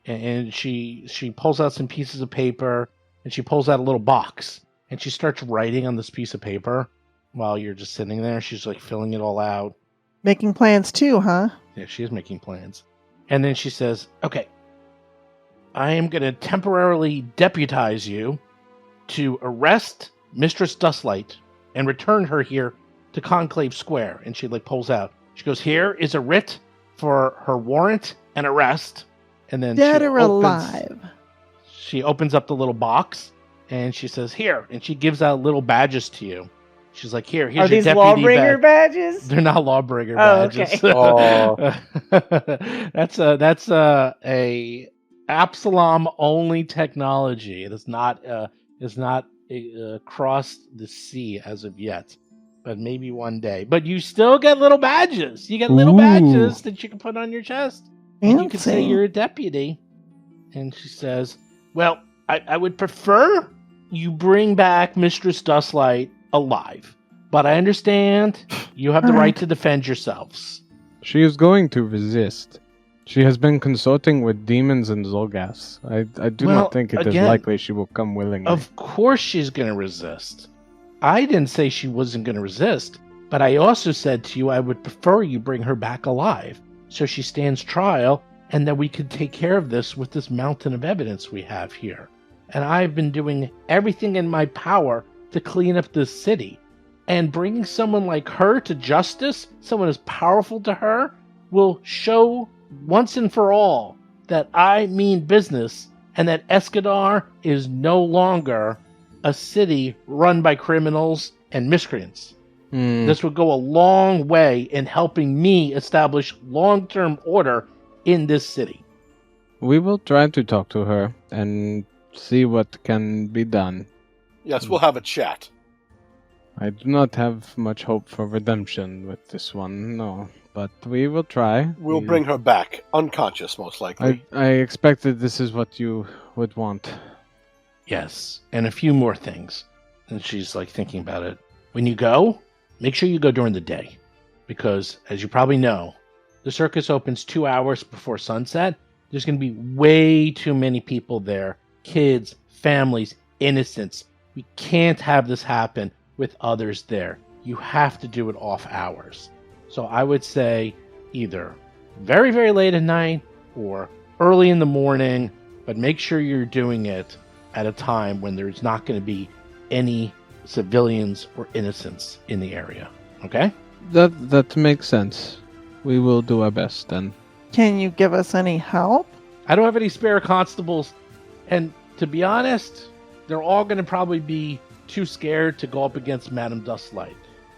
And she pulls out some pieces of paper, and she pulls out a little box, and she starts writing on this piece of paper while you're just sitting there. She's like filling it all out. Making plans too, huh? Yeah, she is making plans. And then she says, "Okay, I am going to temporarily deputize you to arrest Mistress Dusklight and return her here to Conclave Square." And she pulls out. She goes, "Here is a writ for her warrant and arrest." And then Dead or alive? She opens up the little box and she says, "Here." And she gives out little badges to you. She's like, here's Are your these deputy lawbringer badge. badges? They're not lawbringer Oh, badges. okay. Oh. That's a Absalom only technology. It is not crossed the sea as of yet, but maybe one day. But you still get little badges. You get little Ooh. badges that you can put on your chest, and you can say Fancy. you're a deputy. And she says, "Well, I would prefer you bring back Mistress Dusklight alive, but I understand you have the All right right. to defend yourselves." She is going to resist. She has been consulting with demons and Zolgas. I do Well, not think it is again, likely she will come willingly. Of course she's going to resist. I didn't say she wasn't going to resist, but I also said to you I would prefer you bring her back alive so she stands trial and that we could take care of this with this mountain of evidence we have here. And I've been doing everything in my power to clean up this city. And bringing someone like her to justice, someone as powerful to her, will show once and for all that I mean business and that Escadar is no longer a city run by criminals and miscreants. This would go a long way in helping me establish long-term order in this city. We will try to talk to her and see what can be done. Yes, we'll have a chat. I do not have much hope for redemption with this one, no. But we will try. We'll bring her back, unconscious, most likely. I expected this is what you would want. Yes, and a few more things. And she's like thinking about it. When you go, make sure you go during the day. Because, as you probably know, the circus opens 2 hours before sunset. There's going to be way too many people there. Kids, families, innocents. We can't have this happen with others there. You have to do it off hours. So I would say either very, very late at night or early in the morning, but make sure you're doing it at a time when there's not going to be any civilians or innocents in the area. Okay? That makes sense. We will do our best then. Can you give us any help? I don't have any spare constables, and to be honest, they're all going to probably be too scared to go up against Madame Dusklight.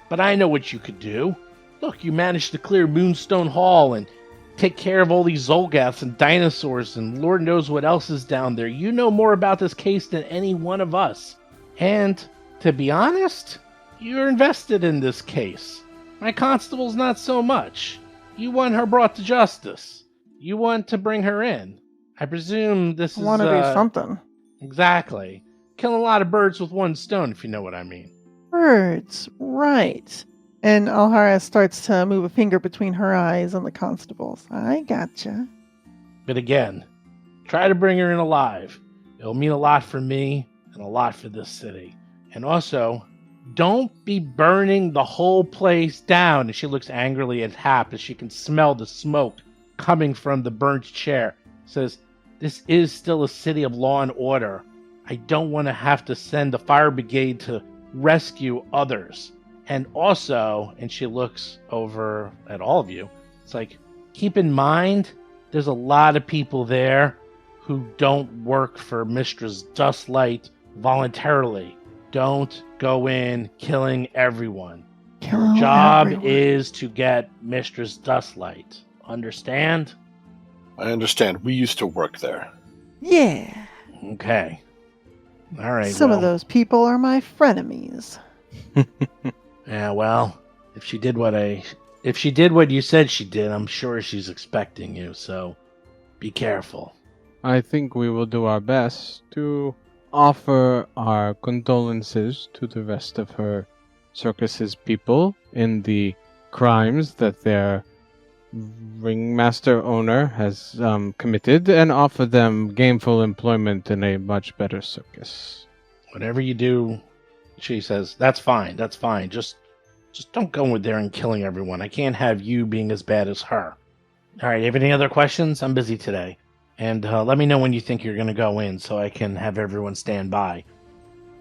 But I know what you could do. Look, you managed to clear Moonstone Hall and take care of all these Zolgaths and dinosaurs and Lord knows what else is down there. You know more about this case than any one of us. And, to be honest, you're invested in this case. My constable's not so much. You want her brought to justice. You want to bring her in. I presume this is... Want to do something. Exactly. Kill a lot of birds with one stone, if you know what I mean. Birds, right. And Alhara starts to move a finger between her eyes and the constable's. I gotcha. But again, try to bring her in alive. It'll mean a lot for me and a lot for this city. And also, don't be burning the whole place down. And she looks angrily at Hap as she can smell the smoke coming from the burnt chair. Says, this is still a city of law and order. I don't want to have to send the fire brigade to rescue others. And also, and she looks over at all of you, it's like, keep in mind, there's a lot of people there who don't work for Mistress Dusklight voluntarily. Don't go in killing everyone. Your job is to get Mistress Dusklight. Understand? I understand. We used to work there. Yeah. Okay. All right. Some of those people are my frenemies. Yeah, well, if she did what you said she did, I'm sure she's expecting you, so be careful. I think we will do our best to offer our condolences to the rest of her circus's people in the crimes that their ringmaster owner has committed and offer them gainful employment in a much better circus. Whatever you do, she says, that's fine. Just don't go in there and killing everyone. I can't have you being as bad as her. All right, have any other questions? I'm busy today. And let me know when you think you're going to go in so I can have everyone stand by.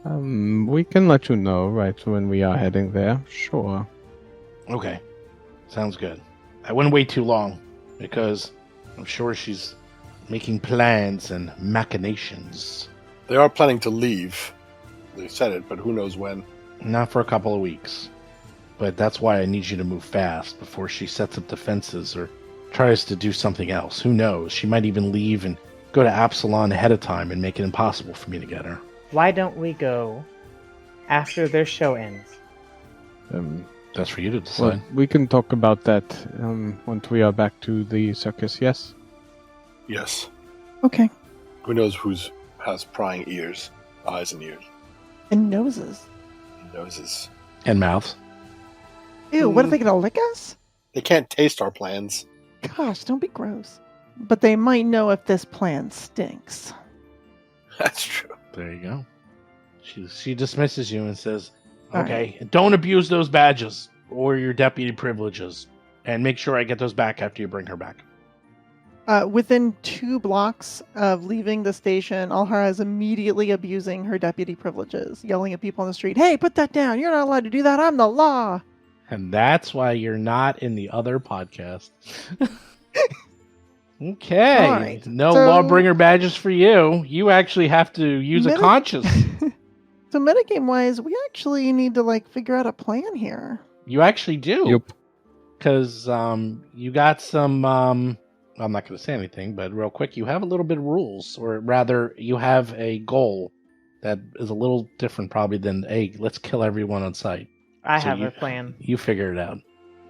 We can let you know right when we are heading there. Sure. Okay. Sounds good. I wouldn't wait too long because I'm sure she's making plans and machinations. They are planning to leave. They said it, but who knows when. Not for a couple of weeks. But that's why I need you to move fast before she sets up defenses or tries to do something else. Who knows? She might even leave and go to Absalon ahead of time and make it impossible for me to get her. Why don't we go after their show ends? That's for you to Well, decide. we can talk about that once we are back to the circus, yes? Yes. Okay. Who knows has prying ears, eyes and ears, And noses. and noses. And mouths. Ew, what are they gonna lick us? They can't taste our plans. Gosh, don't be gross. But they might know if this plan stinks. That's true. There you go. She dismisses you and says, All okay, don't abuse those badges or your deputy privileges. And make sure I get those back after you bring her back. Within 2 blocks of leaving the station, Alhara is immediately abusing her deputy privileges, yelling at people on the street, "Hey, put that down! You're not allowed to do that! I'm the law!" And that's why you're not in the other podcast. Okay. All right, No so- Lawbringer badges for you. You actually have to use a Meta- conscience. So metagame-wise, we actually need to, figure out a plan here. You actually do. Yep. Because you got some... I'm not going to say anything, but real quick, you have a little bit of rules. Or rather, you have a goal that is a little different probably than, hey, let's kill everyone on sight. I So have you- a plan. You figure it out.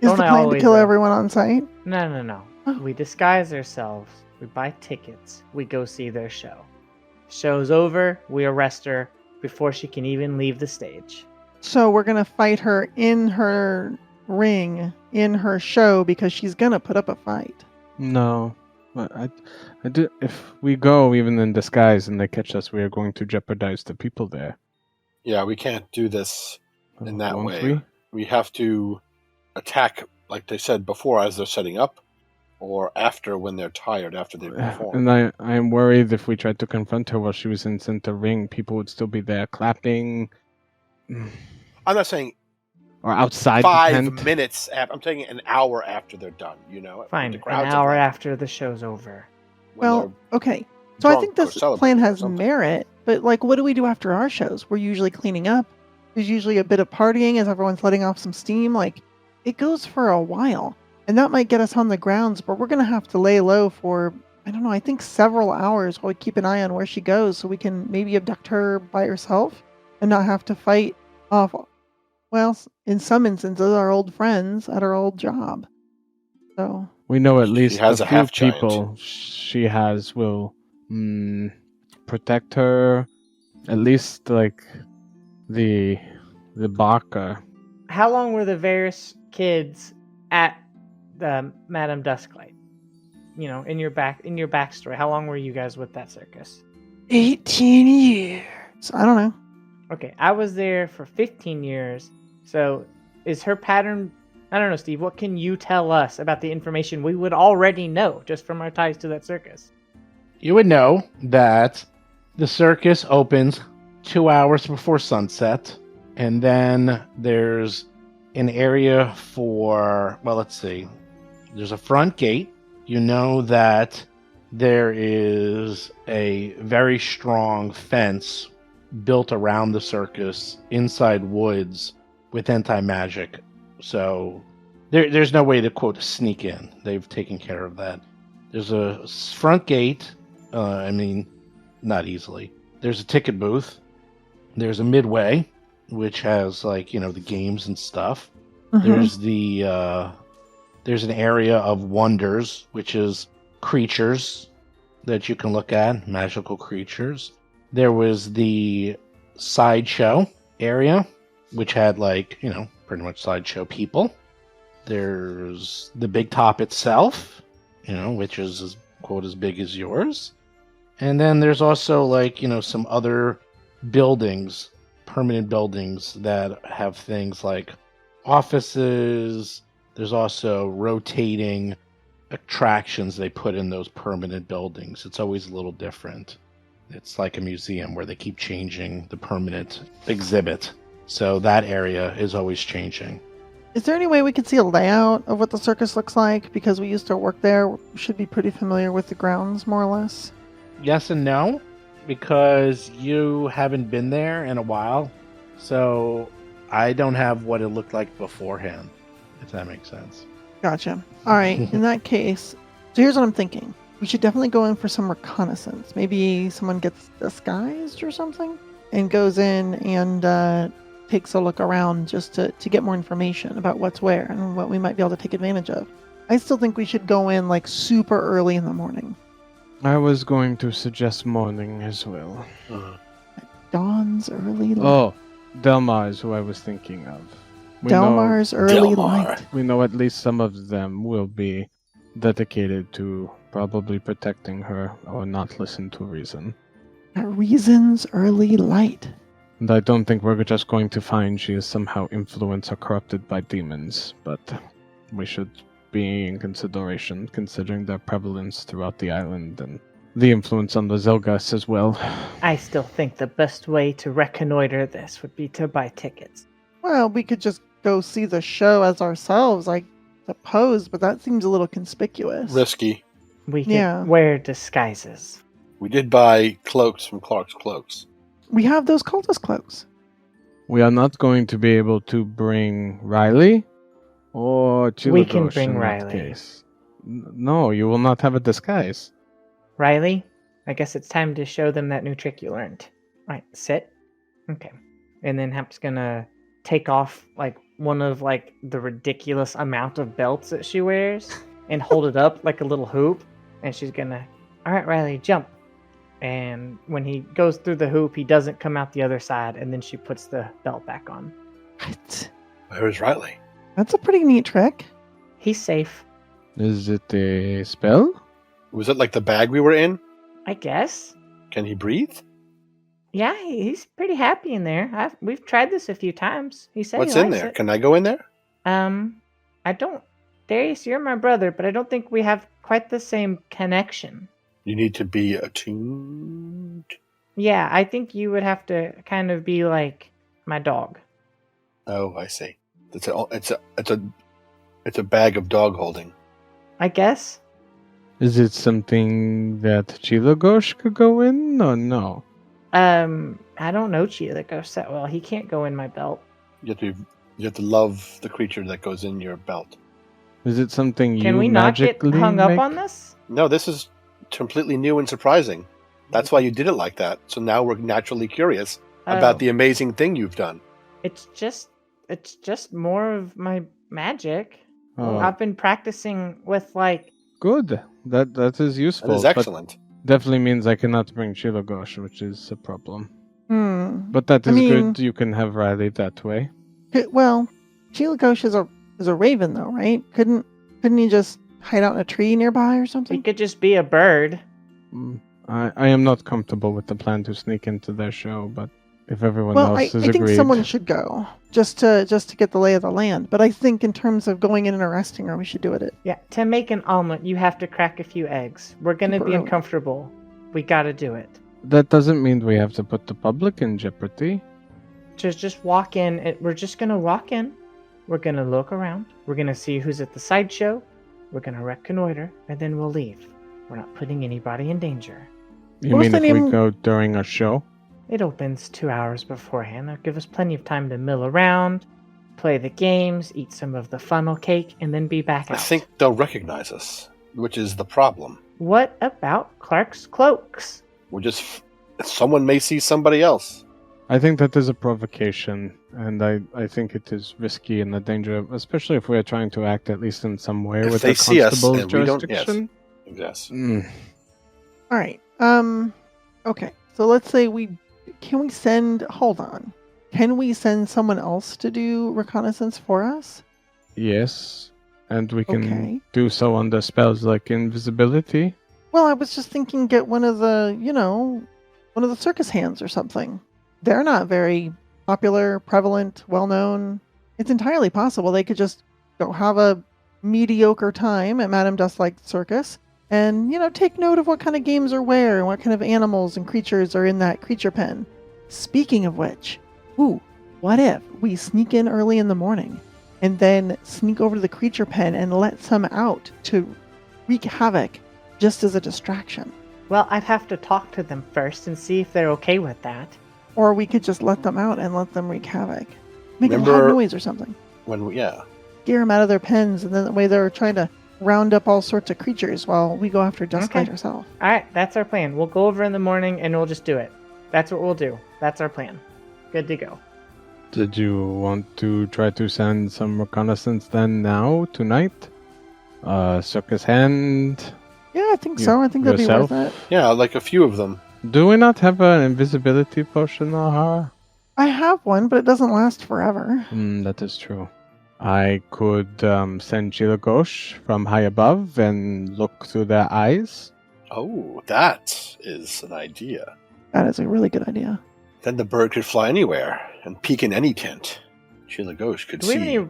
Is Don't the I plan to always, kill though? everyone on site? No. Oh. We disguise ourselves. We buy tickets. We go see their show. Show's over. We arrest her before she can even leave the stage. So we're gonna fight her in her ring, in her show, because she's gonna put up a fight. No. But I do. If we go even in disguise and they catch us, we are going to jeopardize the people there. Yeah, we can't do this in that Won't way. we? We have to attack, like they said before, as they're setting up, or after when they're tired, after they've performed. And I am worried if we tried to confront her while she was in center ring, people would still be there clapping. I'm not saying Or outside the 5 tent. minutes after. I'm saying an hour after they're done. Fine. The An crowd's hour around, after the show's over. when Well, okay. So I drunk think or this celebrating plan or has something. merit, but what do we do after our shows? We're usually cleaning up. There's usually a bit of partying as everyone's letting off some steam. It goes for a while. And that might get us on the grounds, but we're going to have to lay low for, I don't know, I think several hours while we keep an eye on where she goes so we can maybe abduct her by herself and not have to fight off, well, in some instances, our old friends at our old job. So, We know at least has a a few half-giant. people she has will protect her. At least the Baka. How long were the various kids at the Madame Dusklight? In your backstory, how long were you guys with that circus? 18 years. I don't know. Okay, I was there for 15 years. So, is her pattern? I don't know, Steve. What can you tell us about the information we would already know just from our ties to that circus? You would know that the circus opens 2 hours before sunset, and then there's an area for, well, let's see. There's a front gate. You know that there is a very strong fence built around the circus inside woods with anti-magic. So there's no way to, quote, sneak in. They've taken care of that. There's a front gate. Not easily. There's a ticket booth. There's a midway, which has the games and stuff. There's there's an area of wonders, which is creatures that you can look at, magical creatures. There was the sideshow area, which had pretty much sideshow people. There's the big top itself, which is quote as big as yours. And then there's also some other buildings, permanent buildings that have things like offices. There's also rotating attractions they put in those permanent buildings. It's always a little different. It's like a museum where they keep changing the permanent exhibit. So that area is always changing. Is there any way we could see a layout of what the circus looks like? Because we used to work there. We should be pretty familiar with the grounds, more or less. Yes and no, because you haven't been there in a while. So I don't have what it looked like beforehand, if that makes sense. Gotcha. All right. In that case, so here's what I'm thinking. We should definitely go in for some reconnaissance. Maybe someone gets disguised or something and goes in and takes a look around just to get more information about what's where and what we might be able to take advantage of. I still think we should go in like super early in the morning. I was going to suggest morning as well. Dawn's early light. Oh, Delmar is who I was thinking of. Delmar's early Delmar. light. We know at least some of them will be dedicated to probably protecting her or not listen to reason. At Reason's early light. And I don't think we're just going to find she is somehow influenced or corrupted by demons, but we should be in consideration considering their prevalence throughout the island and the influence on the Zelgas as well. I still think the best way to reconnoiter this would be to buy tickets. Well, we could just go see the show as ourselves, I suppose, but that seems a little conspicuous. Risky. We could Yeah. wear disguises. We did buy cloaks from Clark's Cloaks. We have those cultist cloaks. We are not going to be able to bring Riley or Chilagosh We can bring in that Riley. case. No, you will not have a disguise. Riley, I guess it's time to show them that new trick you learned. Alright, sit. Okay. And then Hemp's gonna take off like one of like the ridiculous amount of belts that she wears and hold it up like a little hoop. And she's gonna, alright, Riley, jump. And when he goes through the hoop, he doesn't come out the other side, and then she puts the belt back on. What? Where is Riley? That's a pretty neat trick. He's safe, Is it a spell? Was it like the bag we were in? I guess. Can he breathe? Yeah, he's pretty happy in there. We've tried this a few times. He said What's he in likes there? it. Can I go in there? I don't. Darius, you're my brother, but I don't think we have quite the same connection. You need to be attuned. Yeah, I think you would have to kind of be like my dog. Oh, I see. It's a bag of dog holding. I guess. Is it something that Chilagosh could go in or no? I don't know Chilagosh that well. He can't go in my belt. You have to love the creature that goes in your belt. Is it something Can you we not get magically hung up make? on this? No, this is completely new and surprising. That's why you did it like that. So now we're naturally curious about the amazing thing you've done. It's just more of my magic. Oh, I've been practicing with like. good. That is useful. That is but excellent. definitely means I cannot bring Chilagosh, which is a problem. But that I is mean- good. You can have Riley that way. Well, Chilagosh is a raven, though, right? Couldn't he just hide out in a tree nearby or He something? could just be a bird. I am not comfortable with the plan to sneak into their show, but if everyone Well, else I is think agreed, someone should go just to get the lay of the land. But I think in terms of going in and arresting her, we should do it. Yeah, to make an omelet, you have to crack a few eggs. We're gonna be Bro. uncomfortable. We gotta do it. that doesn't mean we have to put the public in jeopardy. Just walk in. We're just gonna walk in. We're gonna look around. We're gonna see who's at the sideshow. We're gonna reconnoiter, and then we'll leave. We're not putting anybody in danger. You What was mean the if we name- go during a show? It opens 2 hours beforehand. That'll give us plenty of time to mill around, play the games, eat some of the funnel cake, and then be back I out. think they'll recognize us, which is the problem. What about Clark's cloaks? Someone may see somebody else. I think that is a provocation, and I think it is risky and a danger, especially if we are trying to act at least in some way If with they the see us constable's and we don't- yes. jurisdiction. Yes. All right. Okay. So let's say can we send? Hold on. Can we send someone else to do reconnaissance for us? Yes, and we can Okay. do so under spells like invisibility. Well, I was just thinking, get one of the circus hands or something. They're not very popular, prevalent, well-known. It's entirely possible they could just go have a mediocre time at Madame Dusklight's circus and, take note of what kind of games are where and what kind of animals and creatures are in that creature pen. Speaking of which, what if we sneak in early in the morning and then sneak over to the creature pen and let some out to wreak havoc just as a distraction? Well, I'd have to talk to them first and see if they're okay with that. Or we could just let them out and let them wreak havoc. Make a loud Remember- noise or something. Yeah. Scare them out of their pens, and then that way they're trying to round up all sorts of creatures while we go after Dusklight Okay. herself. All right, that's our plan. We'll go over in the morning and we'll just do it. That's what we'll do. That's our plan. Good to go. Did you want to try to send some reconnaissance then now, tonight? Circus hand? Yeah, I think so. I think that'd yourself? be worth it. Yeah, like a few of them. Do we not have an invisibility potion, Ahara? I have one, but it doesn't last forever. That is true. I could send Chilagosh from high above and look through their eyes. Oh, that is an idea. That is a really good idea. Then the bird could fly anywhere and peek in any tent. Sheila Ghost could Do we have see. any...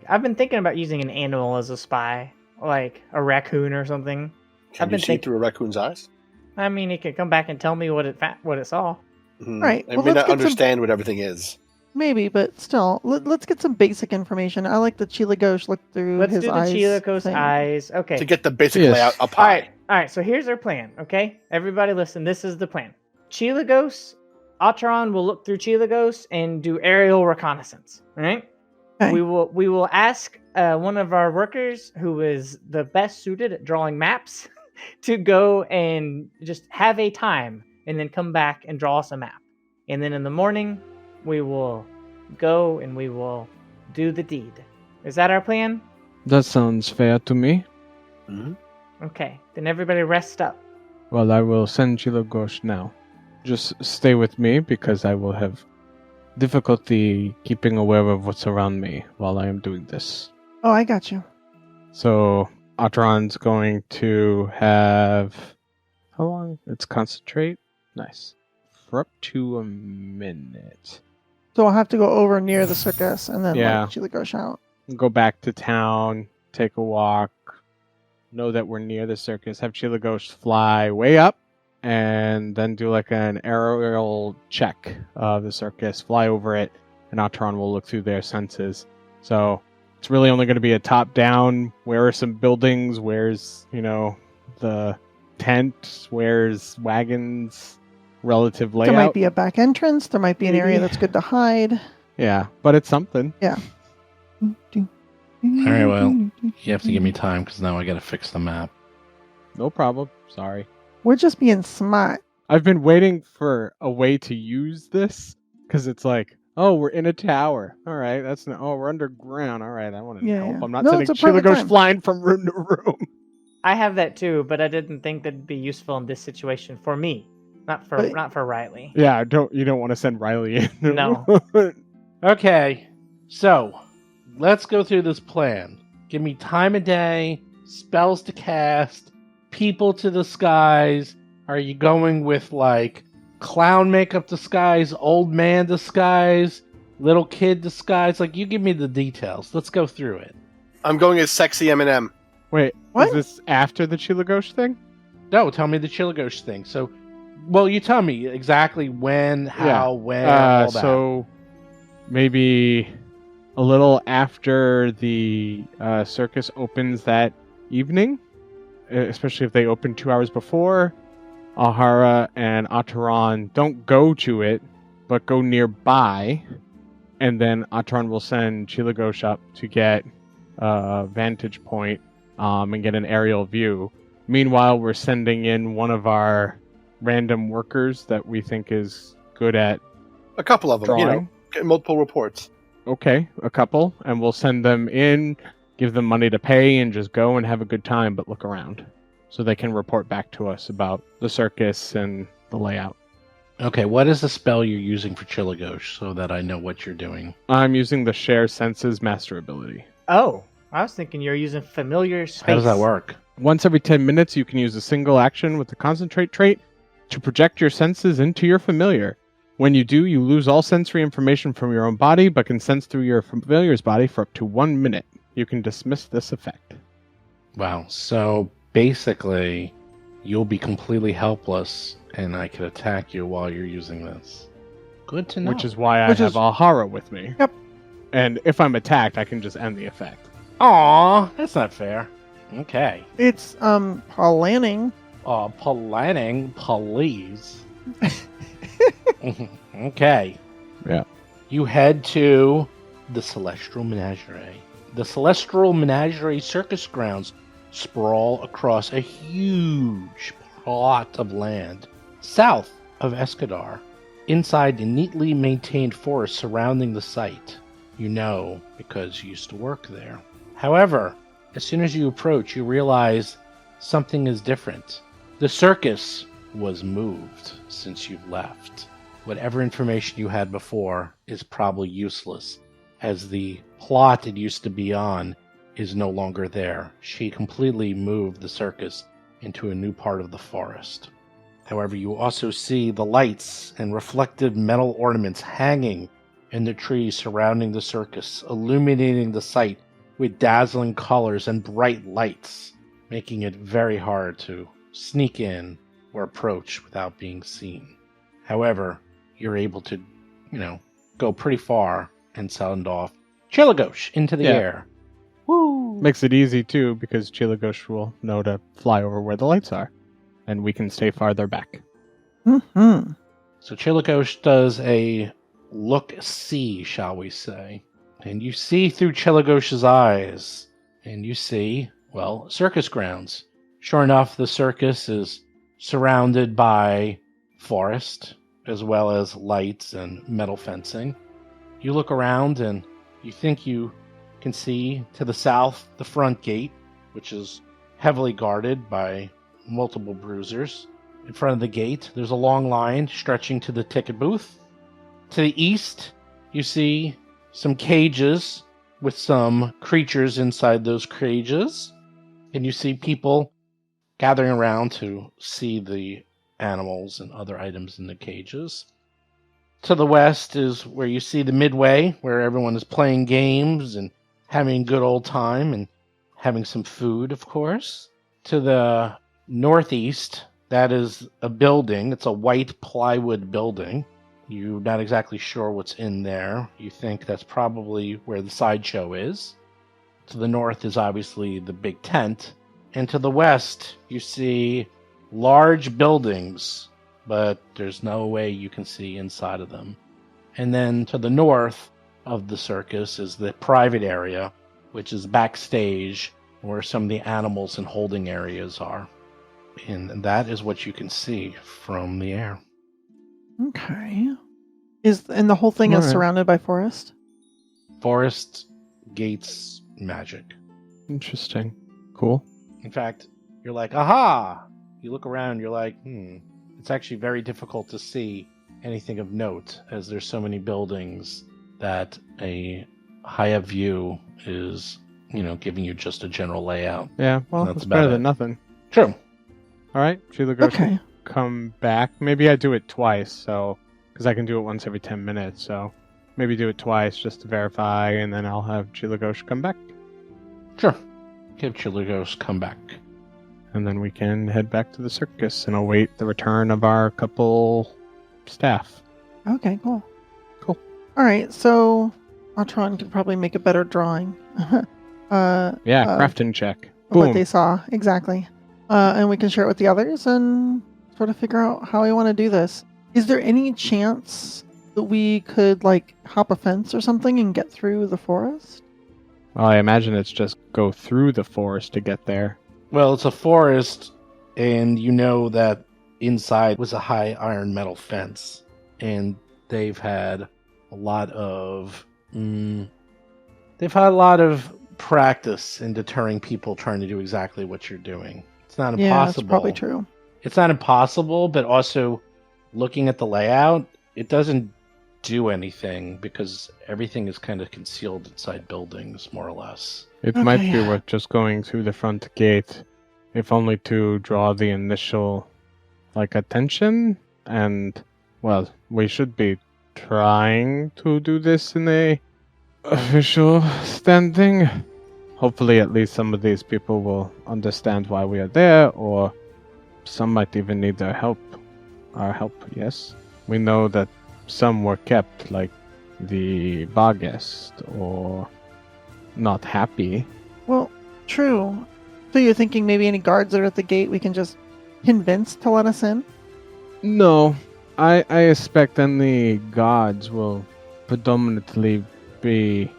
I've been thinking about using an animal as a spy, like a raccoon or something. Can I've you been see think- through a raccoon's eyes? I mean, it could come back and tell me what it saw. Right, I well, may let's not get some- understand what everything is. Maybe, but still, let's get some basic information. I like the Chilagosh look through Let's his do the eyes. Chilago's thing. eyes. Okay. To get the basic Yes. layout up All high. right, all right. So here's our plan. Okay, everybody, listen. This is the plan. Chilagos, Atron will look through Chilagos and do aerial reconnaissance. All right. Okay. We will ask one of our workers who is the best suited at drawing maps to go and just have a time and then come back and draw us a map. And then in the morning, we will go and we will do the deed. Is that our plan? That sounds fair to me. Mhm. Okay. Then everybody rest up. Well, I will send Chilagosh now. Just stay with me because I will have difficulty keeping aware of what's around me while I am doing this. Oh, I got you. So, Atron's going to have... How long? It's concentrate? Nice. For up to a minute. So I'll have to go over near the circus and then Yeah. let Chilagosh out. Go back to town, take a walk, know that we're near the circus, have Chilagosh fly way up, and then do like an aerial check of the circus, fly over it, and Atron will look through their senses. So it's really only going to be a top-down, where are some buildings, where's, the tent, where's wagons, relative layout. There might be a back entrance. There might be an area Maybe. that's good to hide. Yeah, but it's something. All right, well, You have to give me time because now I got to fix the map. No problem. Sorry. We're just being smart. I've been waiting for a way to use this because it's like, oh, we're in a tower. All right, that's not. Oh, we're underground. All right, I want to Yeah, help. yeah. I'm not No, sending it's a perfect Chilagosh time. flying from room to room. I have that too, but I didn't think that'd be useful in this situation for me, not for But- Riley. Yeah, you don't want to send Riley in. No. Okay, so let's go through this plan. Give me time of day, spells to cast, people to disguise. Are you going with like clown makeup disguise, old man disguise, little kid disguise? Like, you give me the details. Let's go through it. I'm going as sexy Eminem. Wait, What? is this after the Chilagosh thing? No, tell me the Chilagosh thing. So, well, you tell me exactly when, how, when, all that. So maybe a little after the circus opens that evening, especially if they open 2 hours before, Ahara and Ataran don't go to it, but go nearby, and then Ataran will send Chilagosh up to get a vantage point and get an aerial view. Meanwhile, we're sending in one of our random workers that we think is good at A couple of them, drawing. get multiple reports. Okay, a couple, and we'll send them in, give them money to pay, and just go and have a good time, but look around. So they can report back to us about the circus and the layout. Okay, what is the spell you're using for Chilagosh so that I know what you're doing? I'm using the Share Senses Master ability. Oh, I was thinking you're using familiar space. How does that work? Once every 10 minutes, you can use a single action with the Concentrate trait to project your senses into your familiar. When you do, you lose all sensory information from your own body, but can sense through your familiar's body for up to 1 minute. You can dismiss this effect. Wow, so basically, you'll be completely helpless, and I could attack you while you're using this. Good to know. Which is why I Which have is- Ahara with me. Yep. And if I'm attacked, I can just end the effect. Aw, that's not fair. Okay. It's planning. Planning, please. Okay. Yeah. you head to the Celestial Menagerie. The Celestial Menagerie circus grounds sprawl across a huge plot of land south of Escadar, inside the neatly maintained forest surrounding the site. You know because you used to work there. However, as soon as you approach, you realize something is different. The circus was moved since you've left. Whatever information you had before is probably useless, as the plot it used to be on is no longer there. She completely moved the circus into a new part of the forest. However, you also see the lights and reflective metal ornaments hanging in the trees surrounding the circus, illuminating the site with dazzling colors and bright lights, making it very hard to sneak in or approach without being seen. However, you're able to, go pretty far and sound off Chiligosh into the air. Woo! Makes it easy, too, because Chiligosh will know to fly over where the lights are, and we can stay farther back. Mm-hmm. So Chiligosh does a look-see, shall we say. And you see through Chiligosh's eyes, and you see, circus grounds. Sure enough, the circus is surrounded by forest, as well as lights and metal fencing. You look around and you think you can see to the south the front gate, which is heavily guarded by multiple bruisers. In front of the gate, there's a long line stretching to the ticket booth. To the east, you see some cages with some creatures inside those cages. And you see people gathering around to see the animals and other items in the cages. To the west is where you see the midway, where everyone is playing games and having a good old time and having some food, of course. To the northeast, that is a building. It's a white plywood building. You're not exactly sure what's in there. You think that's probably where the sideshow is. To the north is obviously the big tent. And to the west, you see large buildings, but there's no way you can see inside of them. And then to the north of the circus is the private area, which is backstage, where some of the animals and holding areas are. And that is what you can see from the air. Okay. And the whole thing is surrounded by forest? Forest, gates, magic. Interesting. Cool. In fact, you're like, aha! You look around, you're like, it's actually very difficult to see anything of note, as there's so many buildings that a high-up view is, giving you just a general layout. Yeah, well, that's better than nothing. True. All right, Sheila goes come back. Maybe I do it twice, because I can do it once every 10 minutes, so maybe do it twice just to verify, and then I'll have Chiligosh come back. Sure. Have Chiligosh come back. And then we can head back to the circus and await the return of our couple staff. Okay, cool. Cool. All right, so Atron could probably make a better drawing. Crafting check. Of what they saw, exactly. And we can share it with the others and sort of figure out how we want to do this. Is there any chance that we could, hop a fence or something and get through the forest? Well, I imagine it's just go through the forest to get there. Well, it's a forest, and you know that inside was a high iron metal fence, and they've had a lot of practice in deterring people trying to do exactly what you're doing. It's not impossible. Yeah, that's probably true. It's not impossible, but also looking at the layout, it doesn't do anything because everything is kind of concealed inside buildings, more or less. It might be worth just going through the front gate, if only to draw the initial, attention. And, we should be trying to do this in a official standing. Hopefully at least some of these people will understand why we are there, or some might even need their help. Our help, yes. We know that some were kept, like the bar guest, or not happy. Well, true. So you're thinking maybe any guards that are at the gate we can just convince to let us in? No. I expect then the gods will predominantly be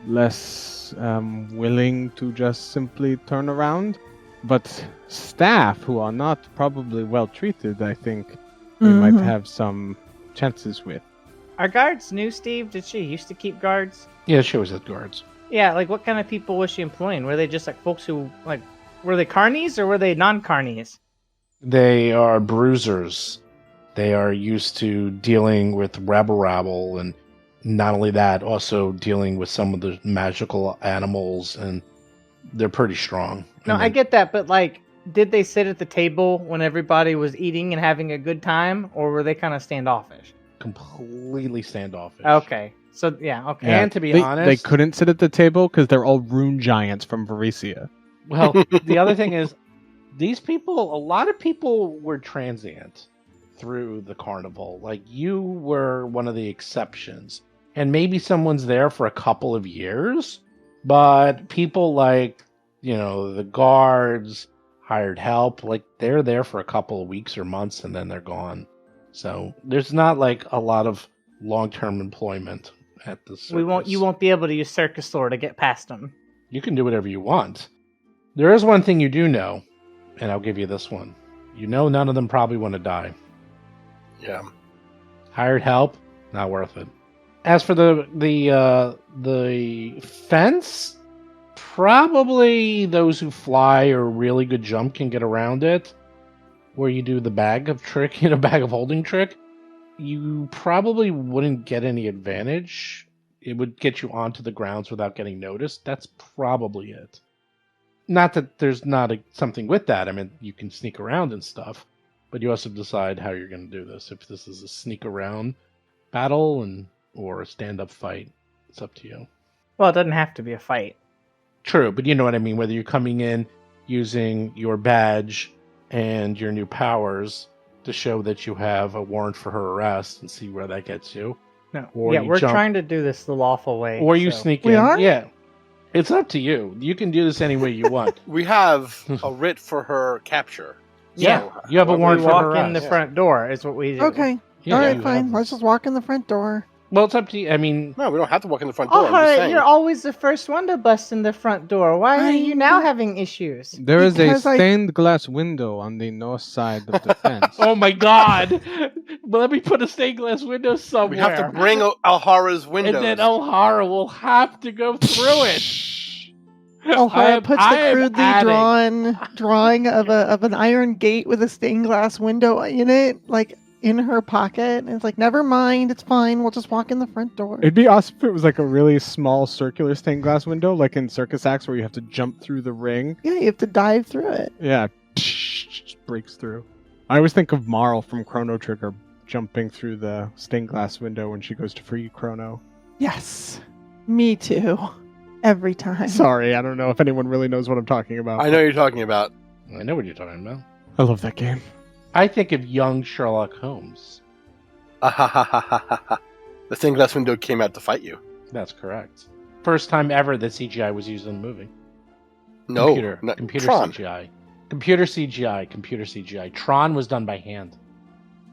less willing to just simply turn around. But staff who are not probably well treated, I think we might have some chances with. Are guards new, Steve? Did she used to keep guards? Yeah, she was at guards. Yeah, like what kind of people was she employing? Were they just like folks who, like, were they carnies or were they non-carnies? They are bruisers. They are used to dealing with rabble, and not only that, also dealing with some of the magical animals, and they're pretty strong. No, I get that, but like, did they sit at the table when everybody was eating and having a good time, or were they kind of standoffish? Completely standoffish. Okay, so yeah, okay. Yeah, And to be they honest, couldn't sit at the table because they're all rune giants from Varesia. well, the other thing is, these people, a lot of people were transient through the carnival. Like, you were one of the exceptions. And maybe someone's there for a couple of years, but people like, the guards, hired help, like, they're there for a couple of weeks or months and then they're gone. So there's not like a lot of long-term employment at the circus. You won't be able to use Circus Lore to get past them. You can do whatever you want. There is one thing you do know, and I'll give you this one. You know none of them probably want to die. Yeah. Hired help, not worth it. As for the fence, probably those who fly or really good jump can get around it. Where you do the bag of holding trick, you probably wouldn't get any advantage. It would get you onto the grounds without getting noticed. That's probably it. Not that there's not something with that. I mean, you can sneak around and stuff, but you also decide how you're going to do this. If this is a sneak around battle or a stand-up fight, it's up to you. Well, it doesn't have to be a fight. True, but you know what I mean. Whether you're coming in using your badge and your new powers to show that you have a warrant for her arrest and see where that gets you. No. Or yeah, you we're jump- trying to do this the lawful way. Or you so- sneak We in. are? Yeah. It's up to you. You can do this any way you want. We have a writ for her capture. Yeah. So, You have a We warrant for her walk in the arrest. front door is what we do. Okay. Yeah, All you right, have fine. this. Let's just walk in the front door. Well, it's up to you. I mean, No, we don't have to walk in the front door. Oh, I'm just saying. you're always the first one to bust in the front door. Why are you now having issues? There is a Because I- stained glass window on the north side of the fence. oh my god. But let me put a stained glass window somewhere. We have to bring Alhara's windows. And then Alhara will have to go through it. Alhara puts I the am crudely adding- drawn drawing of an iron gate with a stained glass window in it, like in her pocket. And it's like, never mind, it's fine. We'll just walk in the front door. It'd be awesome if it was like a really small circular stained glass window, like in circus acts where you have to jump through the ring. Yeah, you have to dive through it. Yeah, just breaks through. I always think of Marl from Chrono Trigger jumping through the stained glass window when she goes to free Chrono. Yes, me too. Every time. Sorry, I don't know if anyone really knows what I'm talking about. I know you're talking about. I know what you're talking about. I love that game. I think of young Sherlock Holmes. The stained glass window came out to fight you. That's correct. First time ever that CGI was used in the movie. No, Computer Tron. CGI. Computer CGI. Tron was done by hand.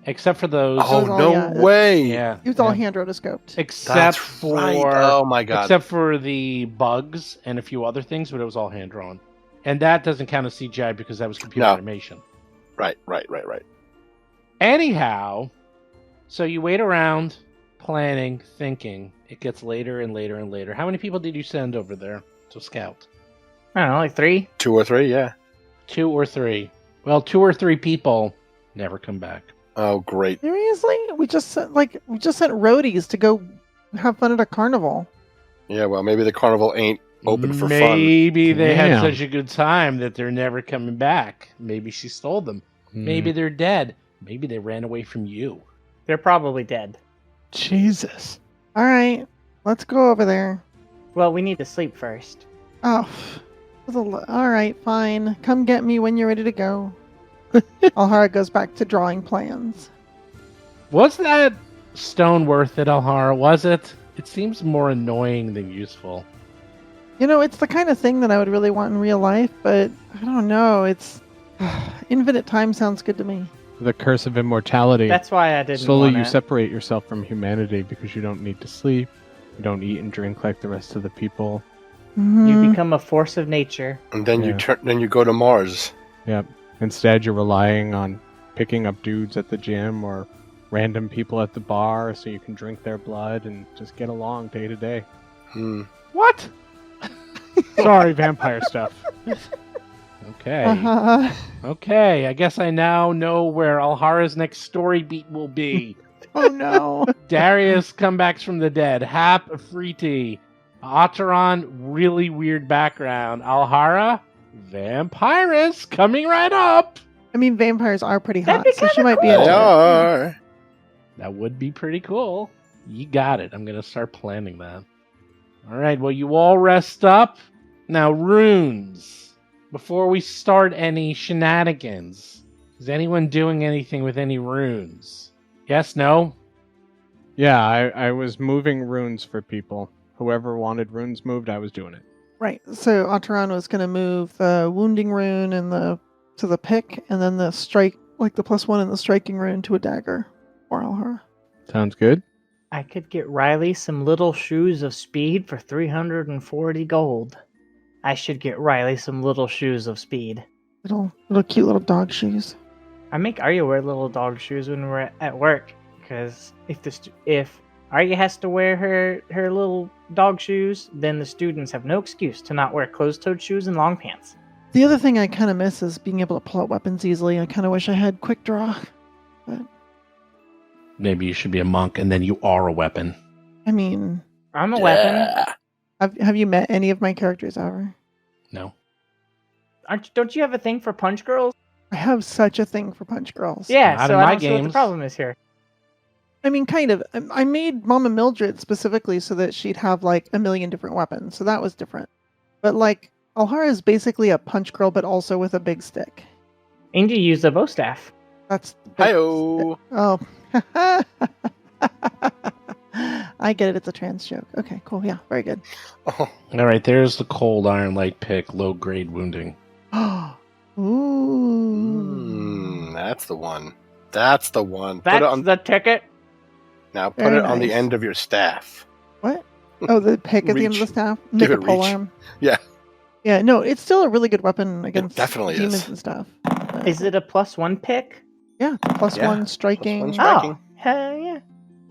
Except for those. Oh, all- no yeah. way. yeah. It was all yeah. hand rotoscoped. Except That's for right. Oh my god. except for the bugs and a few other things, but it was all hand drawn. And that doesn't count as CGI because that was computer No. animation. Right. Anyhow, so you wait around, planning, thinking. It gets later and later and later. How many people did you send over there to scout? I don't know, like 3? 2 or 3, yeah. 2 or 3. Well, 2 or 3 people never come back. Oh, great. Seriously? We just sent roadies to go have fun at a carnival. Yeah, well, maybe the carnival ain't open for fun. Maybe they had Damn. such a good time that they're never coming back. Maybe she stole them. Maybe they're dead. Maybe they ran away from you. They're probably dead. Jesus. All right, let's go over there. Well, we need to sleep first. Oh, all right, fine. Come get me when you're ready to go. Alhara goes back to drawing plans. Was that stone worth it, Alhara? Was it? It seems more annoying than useful. You know, it's the kind of thing that I would really want in real life, but I don't know. It's infinite time sounds good to me. the curse of immortality. That's why I didn't. Slowly you wanna- separate yourself from humanity because you don't need to sleep. You don't eat and drink like the rest of the people. You Mhm. become a force of nature. And then Yeah. then you go to Mars. Yep. Instead, you're relying on picking up dudes at the gym or random people at the bar so you can drink their blood and just get along day to day. What? Sorry, vampire stuff. Okay. Uh-huh. Okay, I guess I now know where Alhara's next story beat will be. Oh no. Darius comebacks from the dead. Hap Afriti. Otteron, really weird background. Alhara, vampirus, coming right up. I mean, vampires are pretty That'd hot, be so she kinda might be cool. into They it. are. That would be pretty cool. You got it. I'm going to start planning that. All right, well, you all rest up. Now, runes. Before we start any shenanigans, is anyone doing anything with any runes? Yes, no? Yeah, I was moving runes for people. Whoever wanted runes moved, I was doing it. Right. So Otteron was going to move the wounding rune and to the pick, and then the strike, like the +1 in the striking rune to a dagger for Alhara. Sounds good. I could get Riley some little shoes of speed for 340 gold. I should get Riley some little shoes of speed. Little cute little dog shoes. I make Arya wear little dog shoes when we're at work, because if Arya has to wear her little dog shoes, then the students have no excuse to not wear closed-toed shoes and long pants. The other thing I kind of miss is being able to pull out weapons easily. I kind of wish I had quick draw. Maybe you should be a monk and then you are a weapon. I mean, I'm a weapon. have you met any of my characters ever? No. Don't you have a thing for punch girls? I have such a thing for punch girls. Yeah, Not so in I my don't see what the games. problem is here. I mean, kind of. I made Mama Mildred specifically so that she'd have like a million different weapons, so that was different. But like, Alhara is basically a punch girl, but also with a big stick. And you use a bow staff. That's the big Hi-oh. Oh. I get it. It's a trans joke. Okay, cool. Yeah, very good. Oh, All right, there's the cold iron light pick, low grade wounding. Ooh. that's the one. That's the one. That's Put it on, the ticket. now put Very it on the nice. end of your staff. What? Oh, the pick at the end of the Reach. staff? Give Make a it pole reach. arm. Yeah. Yeah, no, it's still a really good weapon against definitely demons is. and stuff. Is it a +1 pick? Yeah, +1 Yeah, striking. +1 striking. Oh, hell yeah.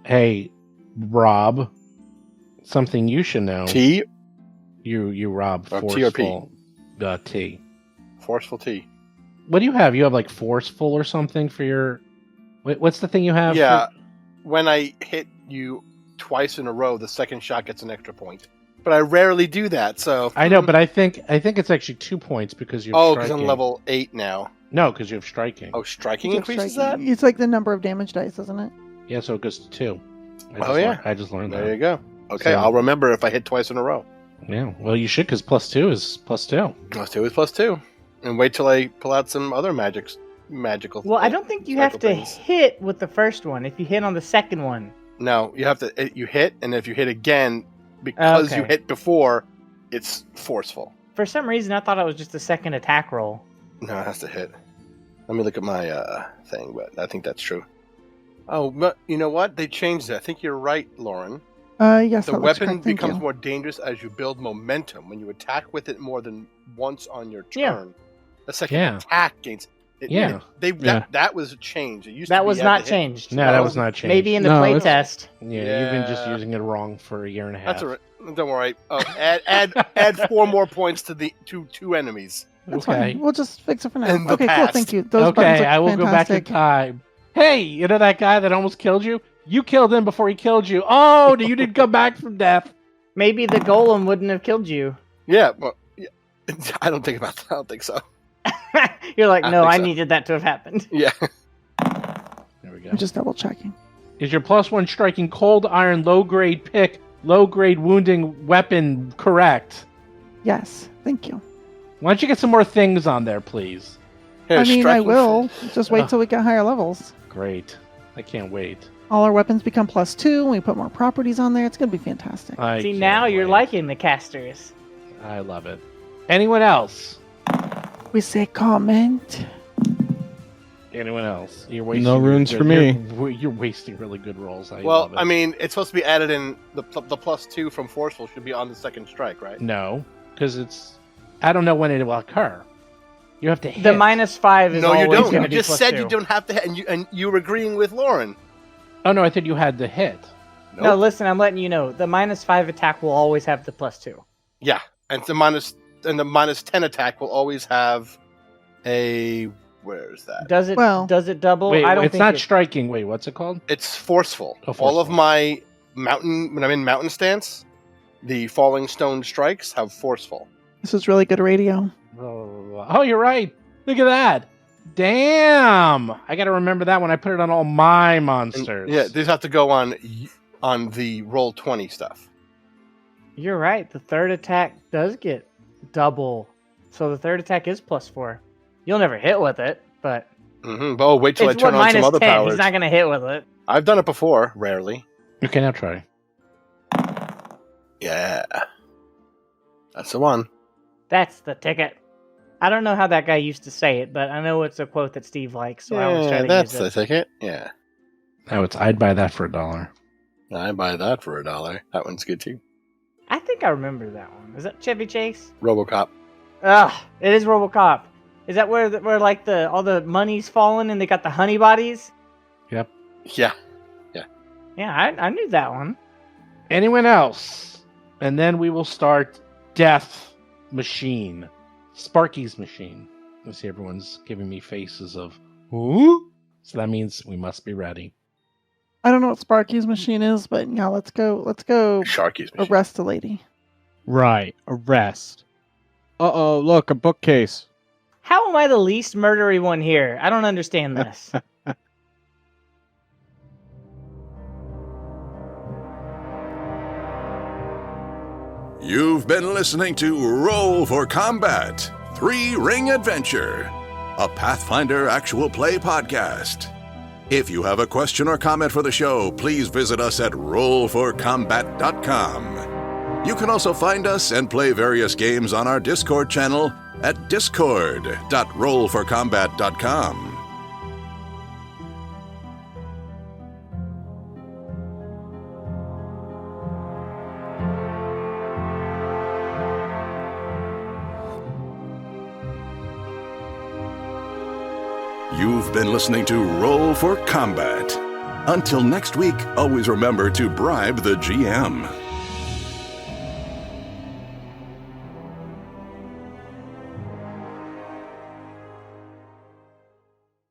Hey, Rob, something you should know. T, You Rob, Oh, T or P? forceful. T. forceful T. What do you have? You have like forceful or something for your... What's the thing you have? Yeah, for- when I hit you twice in a row, the second shot gets an extra point. But I rarely do that, so. I know, but I think it's actually 2 points because you're Oh, because striking. I'm level 8 now. No, because you have striking. Oh, striking It's increases striking. that? It's like the number of damage dice, isn't it? Yeah, so it goes to 2. Oh, yeah. I just learned There that. you go. Okay, So- I'll remember if I hit twice in a row. Yeah, well, you should, because +2 is +2. +2 is +2. And wait till I pull out some other magical. Well, I don't think you have to things. hit with the first one if you hit on the second one. No, you have to. You hit, and if you hit again, because you Okay. hit before, it's forceful. For some reason, I thought it was just a second attack roll. No, it has to hit. Let me look at my thing, but I think that's true. Oh, but you know what? They changed it. I think you're right, Lauren. Yes, The that looks weapon correct. Thank becomes you. more dangerous as you build momentum. When you attack with it more than once on your turn, Yeah. the second Yeah. attack gains. Yeah. That was a change. It used to That be was you had not to hit- changed. No, that was not changed. Maybe in the No, playtest. Yeah, you've been just Yeah. using it wrong for a year and a half. That's all right. Don't worry. Oh, add 4 more points to the two enemies. That's Okay. fine. We'll just fix it for now. In the Okay, cool. past. Thank you. Those buttons Okay, look I will go back in fantastic. time. Hey, you know that guy that almost killed you? You killed him before he killed you. Oh, you didn't come back from death. Maybe the golem wouldn't have killed you. Yeah, well, yeah. I don't think about that. I don't think so. You're like, I no, think I so. needed that to have happened. Yeah. There we go. I'm just double checking. Is your +1 striking cold iron low grade pick, low grade wounding weapon correct? Yes, thank you. Why don't you get some more things on there, please? Here, I mean, I striking- will. Just wait till we get higher levels. Great. I can't wait. All our weapons become +2, and we put more properties on there. It's going to be fantastic. I See, can't now you're wait. liking the casters. I love it. Anyone else? We say comment. Anyone else? You're wasting No runes for me. You're wasting really good rolls. Well, I mean, it's supposed to be added in. The +2 from forceful should be on the second strike, right? No, because it's. I don't know when it will occur. You have to hit. The -5 is No, you always don't. going You to be just said +2. you don't have to hit, and you were agreeing with Lauren. Oh no, I thought you had to hit. Nope. No, listen, I'm letting you know. The -5 attack will always have the +2. Yeah, and the -10 attack will always have a. Where is that? Does it? Well- does it double? Wait, I don't it's think not it- striking. Wait, what's it called? It's forceful. Oh, All of forceful. my mountain when I'm in mountain stance, the falling stone strikes have forceful. This is really good radio. Oh, you're right. Look at that. Damn. I got to remember that when I put it on all my And, monsters. yeah, these have to go on the roll 20 stuff. You're right. The third attack does get double. So the third attack is +4. You'll never hit with it, but Mm-hmm. But wait till I it's turn on some -10. other powers. He's not going to hit with it. I've done it before, rarely. Okay, now try. Yeah, that's the one. That's the ticket. I don't know how that guy used to say it, but I know it's a quote that Steve likes, so I always try to that's use the it. ticket. Yeah, Now I'd buy that for $1. I buy that for $1. That one's good too. I think I remember that one. Is that Chevy Chase? RoboCop. Ugh, it is RoboCop. Is that where like all the money's fallen and they got the honey bodies? Yep. Yeah. Yeah, I knew that one. Anyone else? And then we will start Death Machine. Sparky's Machine. I see everyone's giving me faces of, who? So that means we must be ready. I don't know what Sparky's machine is, but yeah, let's go Sharky's machine. arrest the lady. Right. Arrest. Uh-oh, look, a bookcase. How am I the least murdery one here? I don't understand this. You've been listening to Roll for Combat 3-Ring Adventure, a Pathfinder actual play podcast. If you have a question or comment for the show, please visit us at rollforcombat.com. You can also find us and play various games on our Discord channel at discord.rollforcombat.com. You've been listening to Roll for Combat. Until next week, always remember to bribe the GM.